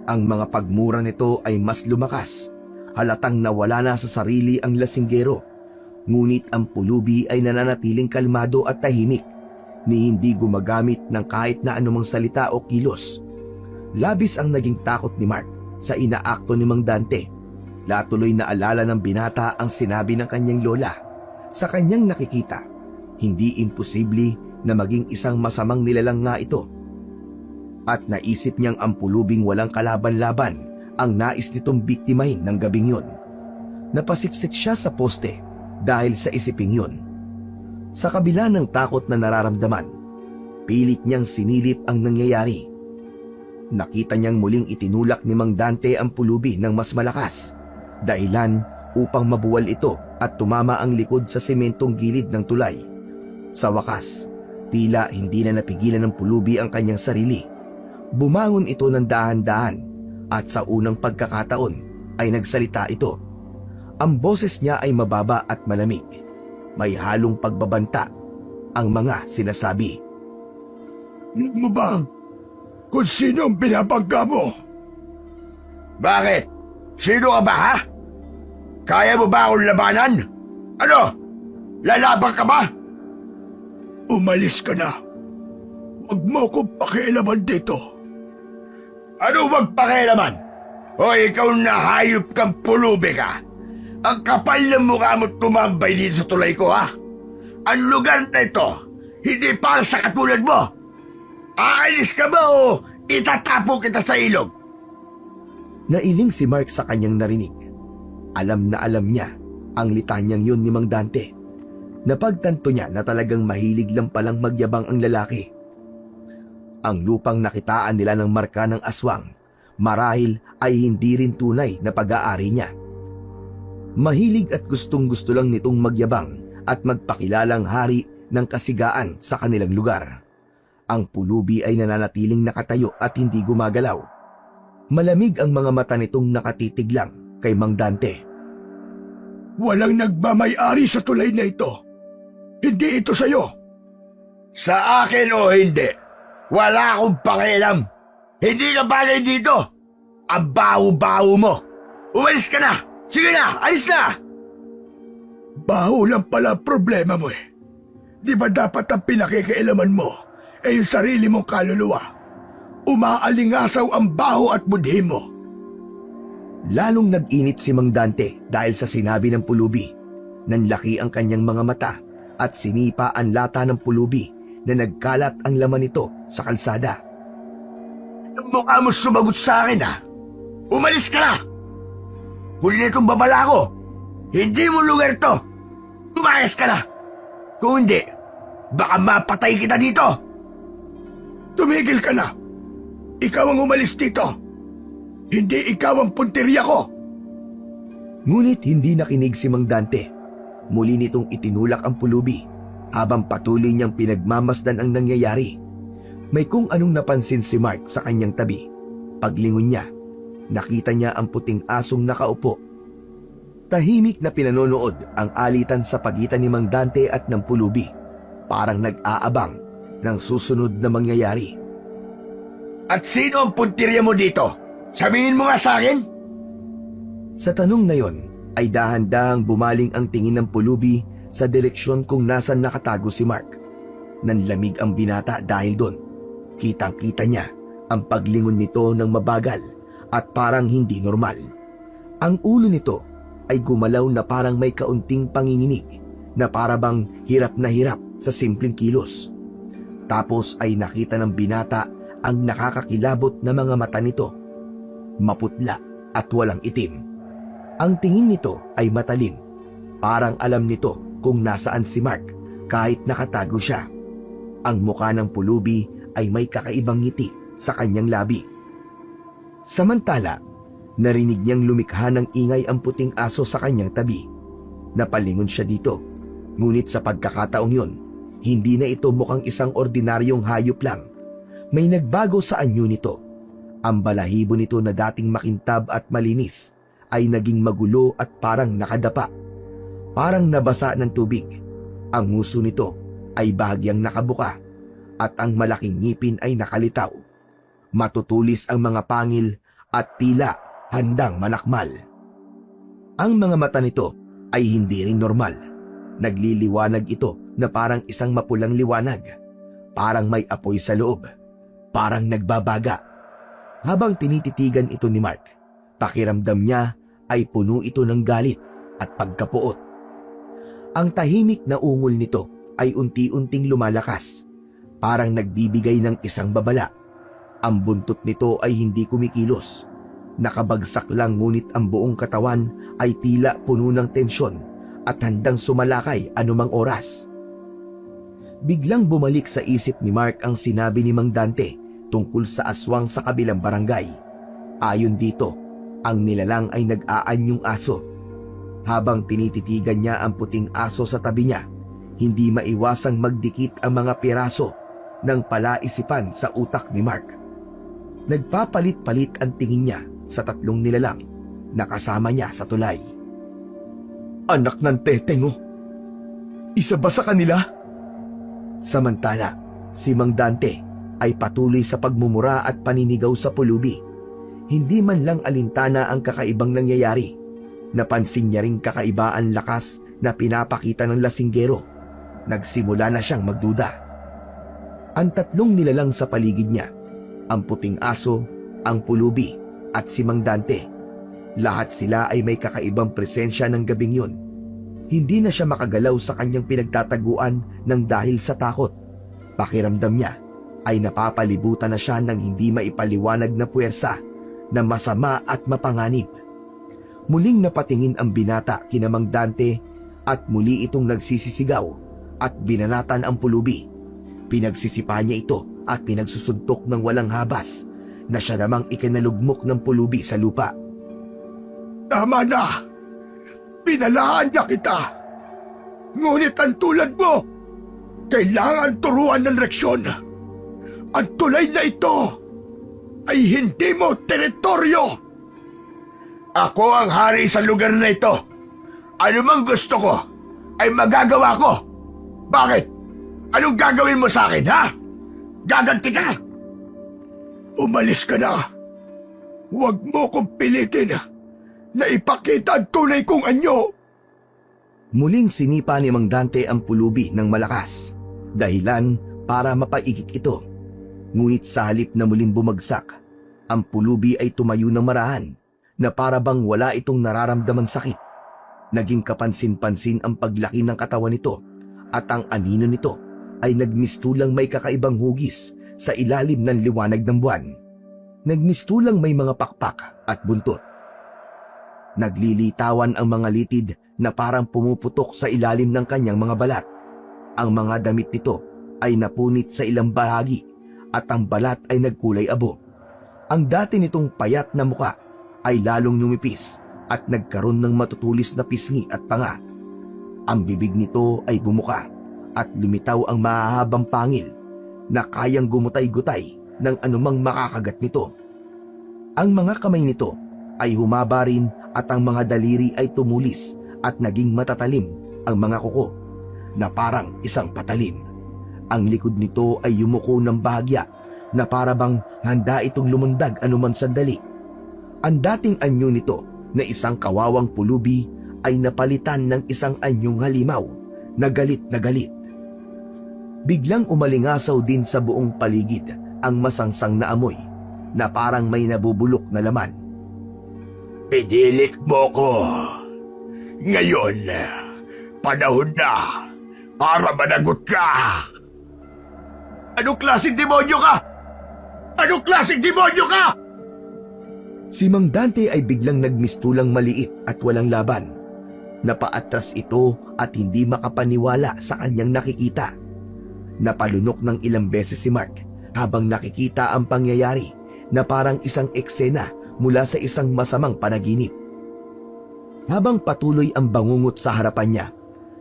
A: Ang mga pagmura nito ay mas lumakas. Halatang nawala na sa sarili ang lasinggero. Ngunit ang pulubi ay nananatiling kalmado at tahimik, ni hindi gumagamit ng kahit na anumang salita o kilos. Labis ang naging takot ni Mark sa inaakto ni Mang Dante. Latuloy na alala ng binata ang sinabi ng kanyang lola. Sa kanyang nakikita, hindi imposible na maging isang masamang nilalang nga ito. At naisip niyang ang pulubing walang kalaban-laban ang nais nitong biktimahin ng gabing yun. Napasiksik siya sa poste dahil sa isiping yun. Sa kabila ng takot na nararamdaman, pilit niyang sinilip ang nangyayari. Nakita niyang muling itinulak ni Mang Dante ang pulubi ng mas malakas, dahilan upang mabuwal ito at tumama ang likod sa sementong gilid ng tulay. Sa wakas, tila hindi na napigilan ng pulubi ang kanyang sarili. Bumangon ito ng dahan-dahan at sa unang pagkakataon ay nagsalita ito. Ang boses niya ay mababa at malamig. May halong pagbabanta ang mga sinasabi.
B: Alam mo ba kung sino ang pinapagka mo? Bakit? Sino ka ba, ha? Kaya mo ba akong labanan? Ano? Lalaban ka ba? Umalis ka na. Huwag mo akong pakialaman dito. Ano wag pakialaman? O ikaw na hayop kang pulubi ka? Ang kapal ng mukha mo tumambay dito sa tulay ko, ha? Ang lugar na ito, hindi para sa katulad mo. Aalis ka ba o itatapo kita sa ilog?
A: Nailing si Mark sa kanyang narinig. Alam na alam niya ang litanyang yun ni Mang Dante. Napagtanto niya na talagang mahilig lang palang magyabang ang lalaki. Ang lupang nakitaan nila ng marka ng aswang, marahil ay hindi rin tunay na pag-aari niya. Mahilig at gustong-gusto lang nitong magyabang at magpakilalang hari ng kasigaan sa kanilang lugar. Ang pulubi ay nananatiling nakatayo at hindi gumagalaw. Malamig ang mga mata nitong nakatitig lang kay Mang Dante.
B: Walang nagmamay-ari sa tulay na ito. Hindi ito sa'yo. Sa akin o hindi, wala akong pakialam. Hindi ka bagay dito. Ang baho-baho mo. Umalis ka na. Sige na, alis na. Baho lang pala ang problema mo eh. Di ba dapat ang pinakikialaman mo ay yung sarili mong kaluluwa? Umaalingasaw ang baho at budhi mo.
A: Lalong nag-init si Mang Dante dahil sa sinabi ng pulubi. Nanlaki ang kanyang mga mata at sinipa ang lata ng pulubi na nagkalat ang laman nito sa kalsada.
B: Mukha mo sumagot sa akin ha. Umalis ka na. Huli na itong babala ko. Hindi mo lugar to. Umayas ka na. Kung hindi, baka mapatay kita dito. Tumigil ka na. Ikaw ang umalis dito. Hindi ikaw ang punteriya ko.
A: Ngunit hindi nakinig si Mang Dante. Muli nitong itinulak ang pulubi habang patuloy niyang pinagmamasdan ang nangyayari. May kung anong napansin si Mark sa kanyang tabi. Paglingon niya, nakita niya ang puting asong nakaupo. Tahimik na pinanonood ang alitan sa pagitan ni Mang Dante at ng pulubi. Parang nag-aabang ng susunod na mangyayari.
B: At sino ang punteriya mo dito? Sabihin mo nga sa akin.
A: Sa tanong na yon ay dahan-dahang bumaling ang tingin ng pulubi sa direksyon kung nasan nakatago si Mark. Nanlamig ang binata dahil doon. Kitang-kita niya ang paglingon nito ng mabagal at parang hindi normal. Ang ulo nito ay gumalaw na parang may kaunting panginginig na parabang hirap na hirap sa simpleng kilos. Tapos ay nakita ng binata ang nakakakilabot na mga mata nito. Maputla at walang itim. Ang tingin nito ay matalim. Parang alam nito kung nasaan si Mark kahit nakatago siya. Ang mukha ng pulubi ay may kakaibang ngiti sa kanyang labi. Samantala, narinig niyang lumikha ng ingay ang puting aso sa kanyang tabi. Napalingon siya dito. Ngunit sa pagkakataong yon, hindi na ito mukhang isang ordinaryong hayop lang. May nagbago sa anyo nito. Ang balahibo nito na dating makintab at malinis ay naging magulo at parang nakadapa. Parang nabasa ng tubig. Ang nguso nito ay bahagyang nakabuka at ang malaking ngipin ay nakalitaw. Matutulis ang mga pangil at tila handang manakmal. Ang mga mata nito ay hindi rin normal. Nagliliwanag ito na parang isang mapulang liwanag. Parang may apoy sa loob. Parang nagbabaga. Habang tinititigan ito ni Mark, pakiramdam niya ay puno ito ng galit at pagkapuot. Ang tahimik na ungol nito ay unti-unting lumalakas. Parang nagbibigay ng isang babala. Ang buntot nito ay hindi kumikilos. Nakabagsak lang ngunit ang buong katawan ay tila puno ng tensyon at handang sumalakay anumang oras. Biglang bumalik sa isip ni Mark ang sinabi ni Mang Dante tungkol sa aswang sa kabilang barangay. Ayon dito, ang nilalang ay nag-aanyong aso. Habang tinititigan niya ang puting aso sa tabi niya, hindi maiwasang magdikit ang mga piraso ng palaisipan sa utak ni Mark. Nagpapalit-palit ang tingin niya sa tatlong nilalang na kasama niya sa tulay. Anak ng teteng oh! Isa ba sa kanila? Samantala, si Mang Dante ay patuloy sa pagmumura at paninigaw sa pulubi. Hindi man lang alintana ang kakaibang nangyayari. Napansin niya ring kakaiba ang lakas na pinapakita ng lasinggero. Nagsimula na siyang magduda. Ang tatlong nilalang sa paligid niya, ang puting aso, ang pulubi at si Mang Dante. Lahat sila ay may kakaibang presensya ng gabing yun. Hindi na siya makagalaw sa kanyang pinagtataguan ng dahil sa takot. Pakiramdam niya ay napapalibutan na siya ng hindi maipaliwanag na puwersa na masama at mapanganib. Muling napatingin ang binata kina Mang Dante at muli itong nagsisisigaw at binanatan ang pulubi. Pinagsisipa niya ito at pinagsusuntok ng walang habas na siya namang ikinalugmok ng pulubi sa lupa.
B: Tama na! Pinalaan na kita! Ngunit ang tulad mo, kailangan turuan ng leksyon. Ang tulay na ito ay hindi mo teritoryo. Ako ang hari sa lugar na ito. Ano mang gusto ko ay magagawa ko. Bakit? Anong gagawin mo sa akin, ha? Gaganti ka? Umalis ka na. Huwag mo kong pilitin na ipakita ang tunay kong anyo.
A: Muling sinipa ni Mang Dante ang pulubi ng malakas, dahilan para mapaigik ito. Ngunit sa halip na muling bumagsak, ang pulubi ay tumayo ng marahan na para bang wala itong nararamdamang sakit. Naging kapansin-pansin ang paglaki ng katawan nito at ang anino nito ay nagmistulang may kakaibang hugis sa ilalim ng liwanag ng buwan. Nagmistulang may mga pakpak at buntot. Naglilitawan ang mga litid na parang pumuputok sa ilalim ng kanyang mga balat. Ang mga damit nito ay napunit sa ilang bahagi at ang balat ay nagkulay abo. Ang dati nitong payat na muka ay lalong numipis at nagkaroon ng matutulis na pisngi at panga. Ang bibig nito ay bumuka at lumitaw ang mahahabang pangil na kayang gumutay-gutay ng anumang makakagat nito. Ang mga kamay nito ay humaba rin at ang mga daliri ay tumulis at naging matatalim ang mga kuko na parang isang patalim. Ang likod nito ay yumuko ng bahagya na para bang handa itong lumundag anuman sandali. Ang dating anyo nito na isang kawawang pulubi ay napalitan ng isang anyong halimaw na galit na galit. Biglang umalingasaw din sa buong paligid ang masangsang na amoy na parang may nabubulok na laman.
B: Pinilit mo ko. Ngayon, panahon na para managot ka. Anong klaseng demonyo ka? Anong klaseng demonyo ka?
A: Si Mang Dante ay biglang nagmistulang maliit at walang laban. Napaatras ito at hindi makapaniwala sa kanyang nakikita. Napalunok ng ilang beses si Mark habang nakikita ang pangyayari na parang isang eksena mula sa isang masamang panaginip. Habang patuloy ang bangungot sa harapan niya,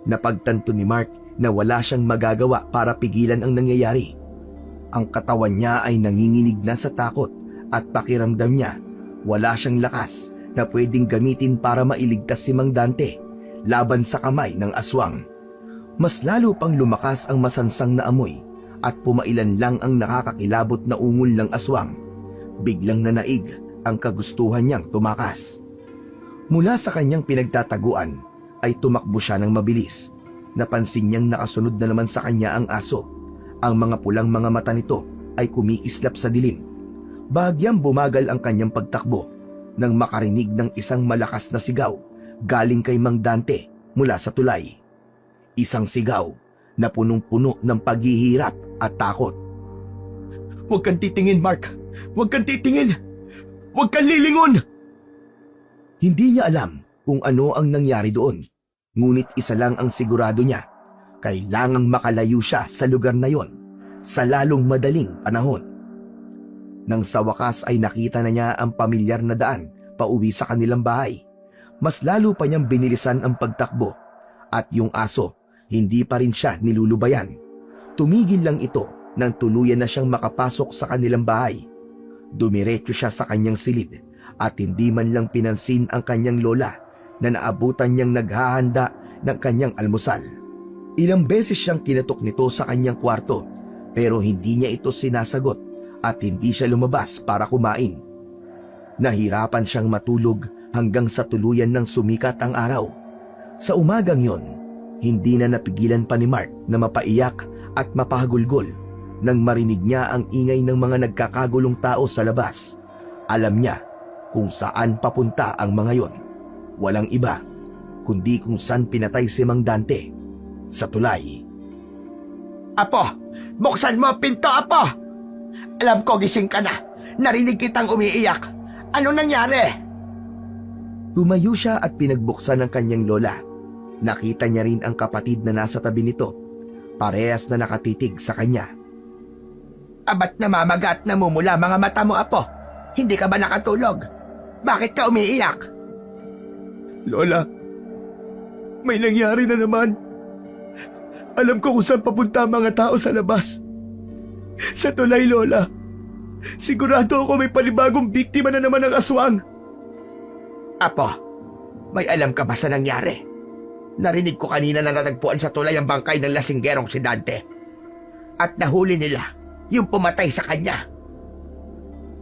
A: napagtanto ni Mark na wala siyang magagawa para pigilan ang nangyayari. Ang katawan niya ay nanginginig na sa takot at pakiramdam niya wala siyang lakas na pwedeng gamitin para mailigtas si Mang Dante laban sa kamay ng aswang. Mas lalo pang lumakas ang masansang na amoy at pumailan lang ang nakakakilabot na ungol ng aswang. Biglang nanaig ang kagustuhan niyang tumakas. Mula sa kanyang pinagtataguan ay tumakbo siya ng mabilis. Napansin niyang nakasunod na naman sa kanya ang aso. Ang mga pulang mga mata nito ay kumikislap sa dilim. Bahagyang bumagal ang kanyang pagtakbo nang makarinig ng isang malakas na sigaw galing kay Mang Dante mula sa tulay. Isang sigaw na punong-puno ng paghihirap at takot. "Huwag kang titingin, Mark! Huwag kang titingin! Huwag kang lilingon!" Hindi niya alam kung ano ang nangyari doon. Ngunit isa lang ang sigurado niya. Kailangang makalayo siya sa lugar na yon sa lalong madaling panahon. Nang sa wakas ay nakita na niya ang pamilyar na daan pauwi sa kanilang bahay. Mas lalo pa niyang binilisan ang pagtakbo at yung aso hindi pa rin siya nilulubayan. Tumigil lang ito nang tuluyan na siyang makapasok sa kanilang bahay. Dumiretso siya sa kanyang silid at hindi man lang pinansin ang kanyang lola na naabutan niyang naghahanda ng kanyang almusal. Ilang beses siyang kinatok nito sa kanyang kwarto pero hindi niya ito sinasagot at hindi siya lumabas para kumain. Nahirapan siyang matulog hanggang sa tuluyan ng sumikat ang araw. Sa umagang yon, hindi na napigilan pa ni Mark na mapaiyak at mapahagulgol nang marinig niya ang ingay ng mga nagkakagulong tao sa labas. Alam niya kung saan papunta ang mga yon. Walang iba kundi kung saan pinatay si Mang Dante, sa tulay.
C: Apo, buksan mo ang pinto, Apo! Alam ko gising ka na. Narinig kitang umiiyak. Ano nangyari?
A: Tumayo siya at pinagbuksan ng kanyang lola. Nakita niya rin ang kapatid na nasa tabi nito. Parehas na nakatitig sa kanya.
C: Abat namamaga at namumula mga mata mo, Apo? Hindi ka ba nakatulog? Bakit ka umiiyak?
B: Lola, may nangyari na naman. Alam ko kung saan papunta ang mga tao sa labas.
A: Sa tulay, Lola. Sigurado ako may panibagong biktima na naman ng aswang.
C: Apo, may alam ka ba sa nangyari? Narinig ko kanina na natagpuan sa tulay ang bangkay ng lasinggerong si Dante. At nahuli nila yung pumatay sa kanya.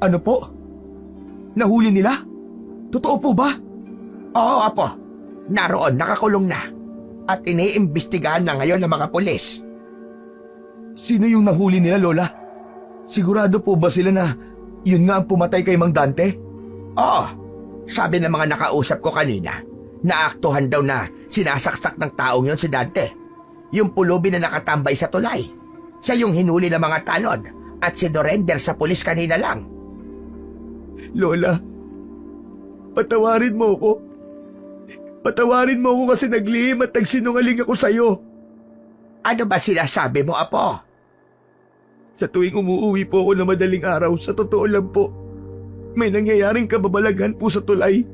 A: Ano po? Nahuli nila? Totoo po ba?
C: Oo, Apo. Naroon, nakakulong na. At iniimbestigahan na ngayon ng mga pulis.
A: Sino yung nahuli nila, Lola? Sigurado po ba sila na yun nga ang pumatay kay Mang Dante?
C: Oo, sabi ng mga nakausap ko kanina, naaktuhan daw na sinasaksak ng taong yon si Dante. Yung pulubi na nakatambay sa tulay. Siya yung hinuli ng mga tanod at sinurrender sa pulis kanina lang.
A: Lola, patawarin mo ako. Patawarin mo ako kasi naglihim at nagsinungaling ako sa'yo.
C: Ano ba sinasabi mo, Apo?
A: Sa tuwing umuwi po ako na madaling araw, sa totoo lang po, may nangyayaring kababalaghan po sa tulay.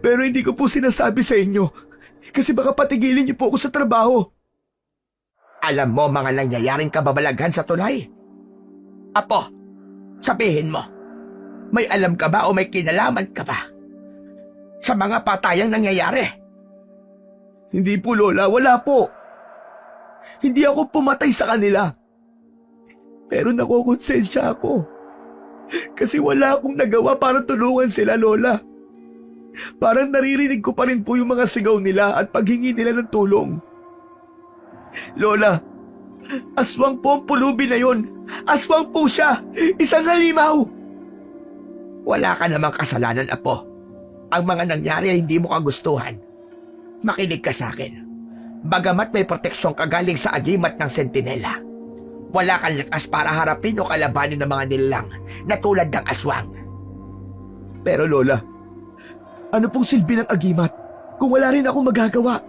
A: Pero hindi ko po sinasabi sa inyo kasi baka patigilin niyo po ako sa trabaho.
C: Alam mo mga nangyayaring kababalaghan sa tulay? Apo, sabihin mo, may alam ka ba o may kinalaman ka ba sa mga patayang nangyayari?
A: Hindi po, Lola, wala po. Hindi ako pumatay sa kanila. Pero nakukonsensya ako. Kasi wala akong nagawa para tulungan sila, Lola. Parang naririnig ko pa rin po yung mga sigaw nila at paghingi nila ng tulong. Lola, aswang po ang pulubi na yon. Aswang po siya. Isang halimaw.
C: Wala ka namang kasalanan, Apo. Ang mga nangyari ay hindi mo kagustuhan. Makinig ka sa akin. Bagamat may proteksyon ka galing sa agimat ng sentinela, wala kang lakas para harapin o kalabanin ng mga nilalang na tulad ng aswang.
A: Pero Lola, ano pong silbi ng agimat kung wala rin akong magagawa?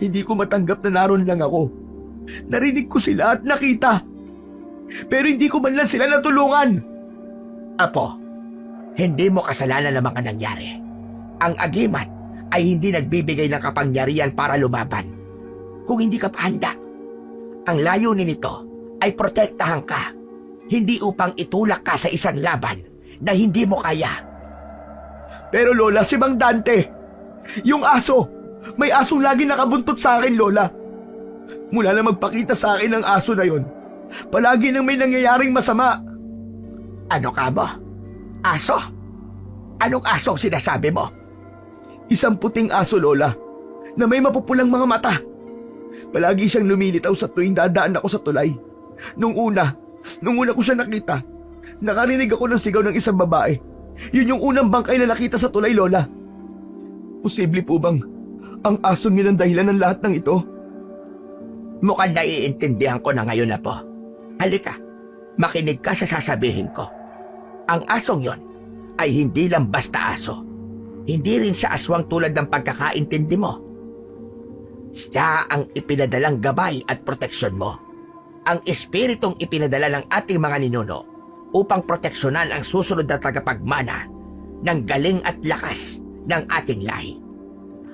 A: Hindi ko matanggap na naroon lang ako. Narinig ko sila at nakita. Pero hindi ko man lang sila natulungan.
C: Apo, hindi mo kasalanan ng mga nangyari. Ang agimat ay hindi nagbibigay ng kapangyarihan para lumaban kung hindi ka pa handa. Ang layunin nito ay protektahan ka, hindi upang itulak ka sa isang laban na hindi mo kaya.
A: Pero Lola, si Mang Dante, yung aso, may asong lagi nakabuntot sa akin, Lola. Mula na magpakita sa akin ang aso na yon, palagi nang may nangyayaring masama.
C: Ano ka ba? Aso? Anong aso ang sinasabi mo?
A: Isang puting aso, Lola, na may mapupulang mga mata. Palagi siyang lumilitaw sa tuwing dadaan ako sa tulay. Nung una ko siya nakita, nakarinig ako ng sigaw ng isang babae. Yun yung unang bangkay na nakita sa tulay, Lola. Posible po bang ang asong yun ang dahilan ng lahat ng ito?
C: Mukhang naiintindihan ko na ngayon, Apo. Halika, makinig ka sa sasabihin ko. Ang asong yon ay hindi lang basta aso. Hindi rin siya aswang tulad ng pagkakaintindi mo. Siya ang ipinadalang gabay at proteksyon mo. Ang espiritong ipinadala ng ating mga ninuno upang proteksyonan ang susunod na tagapagmana ng galing at lakas ng ating lahi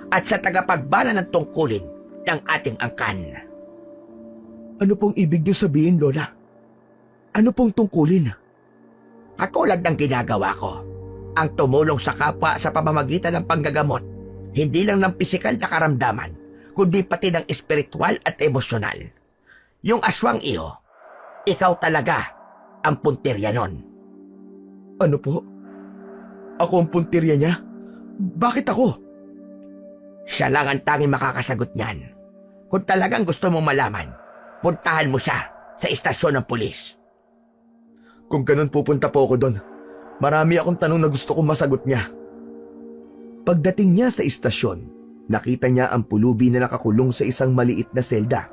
C: at sa tagapagbana ng tungkulin ng ating angkan.
A: Ano pong ibig niyo sabihin, Lola? Ano pong tungkulin?
C: Katulad ng ginagawa ko, ang tumulong sa kapwa sa pamamagitan ng panggagamot, hindi lang ng pisikal na karamdaman, kundi pati ng espiritual at emosyonal. Yung aswang iyo, ikaw talaga ang puntirya nun.
A: Ano po? Ako ang puntirya niya? Bakit ako?
C: Siya lang ang tanging makakasagot niyan. Kung talagang gusto mong malaman, puntahan mo siya sa istasyon ng pulis.
A: Kung ganun pupunta po ako doon. Marami akong tanong na gusto kong masagot niya. Pagdating niya sa istasyon, nakita niya ang pulubi na nakakulong sa isang maliit na selda.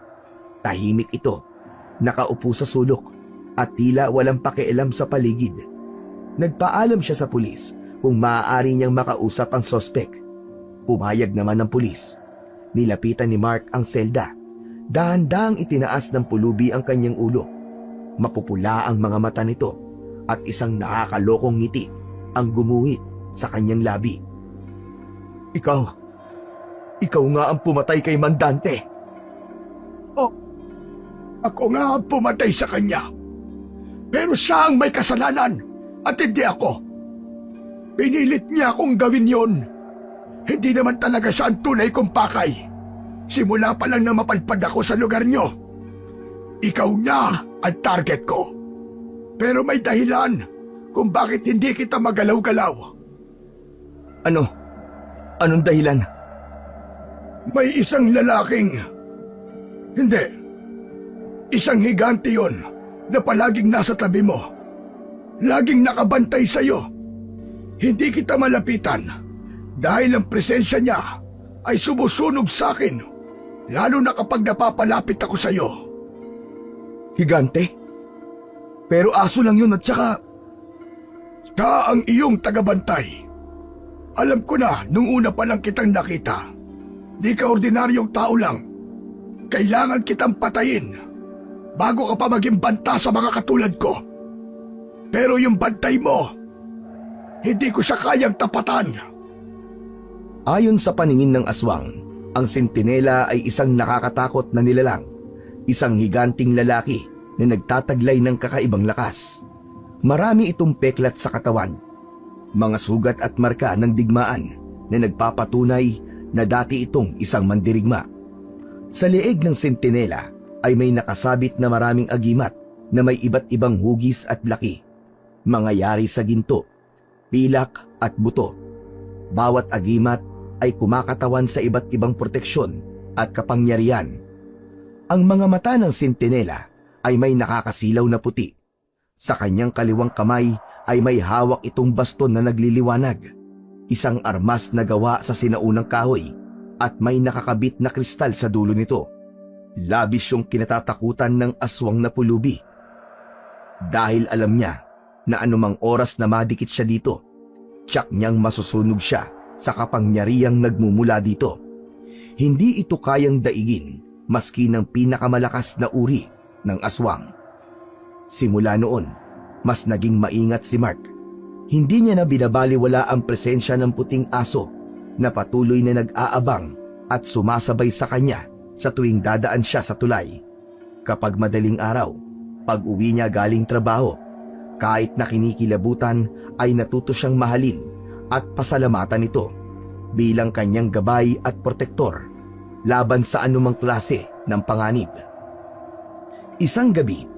A: Tahimik ito, nakaupo sa sulok at tila walang pakialam sa paligid. Nagpaalam siya sa pulis kung maaari niyang makausap ang sospek. Pumayag naman ng pulis. Nilapitan ni Mark ang selda. Dahan-dahang itinaas ng pulubi ang kanyang ulo. Mapupula ang mga mata nito at isang nakakalokong ngiti ang gumuhit sa kanyang labi. Ikaw nga ang pumatay kay Mang Dante.
B: Oh, ako nga ang pumatay sa kanya.
D: Pero siya ang may kasalanan at hindi ako. Pinilit niya akong gawin yon. Hindi naman talaga siya ang tunay kong pakay. Simula pa lang na mapadpad ako sa lugar niyo. Ikaw na ang target ko. Pero may dahilan kung bakit hindi kita magalaw-galaw.
A: Ano? Anong dahilan?
D: May isang lalaking... Hindi. Isang higante yon na palaging nasa tabi mo. Laging nakabantay sa'yo. Hindi kita malapitan dahil ang presensya niya ay sumusunog sa akin, lalo na kapag napapalapit ako sa'yo.
A: Higante? Pero aso lang yun at saka...
D: Siya ang iyong tagabantay. Alam ko na nung una pa lang kitang nakita. Di ka ordinaryong tao lang. Kailangan kitang patayin bago ka pa maging banta sa mga katulad ko. Pero yung bantay mo, hindi ko siya kayang tapatan.
A: Ayon sa paningin ng aswang, ang sentinela ay isang nakakatakot na nilalang, isang higanting lalaki na nagtataglay ng kakaibang lakas. Marami itong peklat sa katawan, mga sugat at marka ng digmaan na nagpapatunay na dati itong isang mandirigma. Sa leeg ng sentinela ay may nakasabit na maraming agimat na may iba't ibang hugis at laki, mga yari sa ginto, pilak at buto. Bawat agimat ay kumakatawan sa iba't ibang proteksyon at kapangyarihan. Ang mga mata ng sentinela ay may nakakasilaw na puti. Sa kanyang kaliwang kamay ay may hawak itong baston na nagliliwanag, isang armas na gawa sa sinaunang kahoy at may nakakabit na kristal sa dulo nito. Labis yung kinatatakutan ng aswang na pulubi. Dahil alam niya na anumang oras na madikit siya dito, tiyak niyang masusunog siya sa kapangyarihang nagmumula dito. Hindi ito kayang daigin maski ng pinakamalakas na uri ng aswang. Simula noon, mas naging maingat si Mark. Hindi niya na binabaliwala ang presensya ng puting aso na patuloy na nag-aabang at sumasabay sa kanya sa tuwing dadaan siya sa tulay. Kapag madaling araw, pag-uwi niya galing trabaho, kahit na kinikilabutan ay natuto siyang mahalin at pasalamatan ito bilang kanyang gabay at protektor laban sa anumang klase ng panganib. Isang gabi,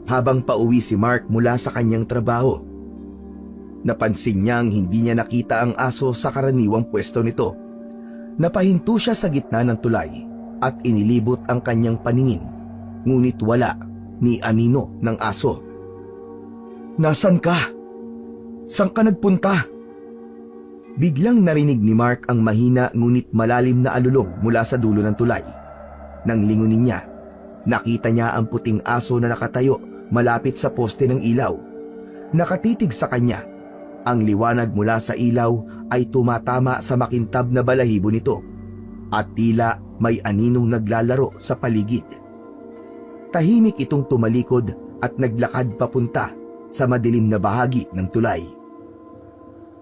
A: habang pauwi si Mark mula sa kanyang trabaho, napansin niyang hindi niya nakita ang aso sa karaniwang pwesto nito. Napahinto siya sa gitna ng tulay at inilibot ang kanyang paningin, ngunit wala ni anino ng aso. "Nasaan ka? Saan ka nagpunta?" Biglang narinig ni Mark ang mahina ngunit malalim na alulong mula sa dulo ng tulay. Nang lingunin niya, nakita niya ang puting aso na nakatayo malapit sa poste ng ilaw. Nakatitig sa kanya. Ang liwanag mula sa ilaw ay tumatama sa makintab na balahibo nito at tila may aninong naglalaro sa paligid. Tahimik itong tumalikod at naglakad papunta sa madilim na bahagi ng tulay.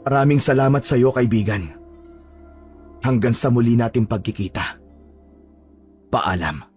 A: "Maraming salamat sa iyo, kaibigan. Hanggang sa muli nating pagkikita. Paalam."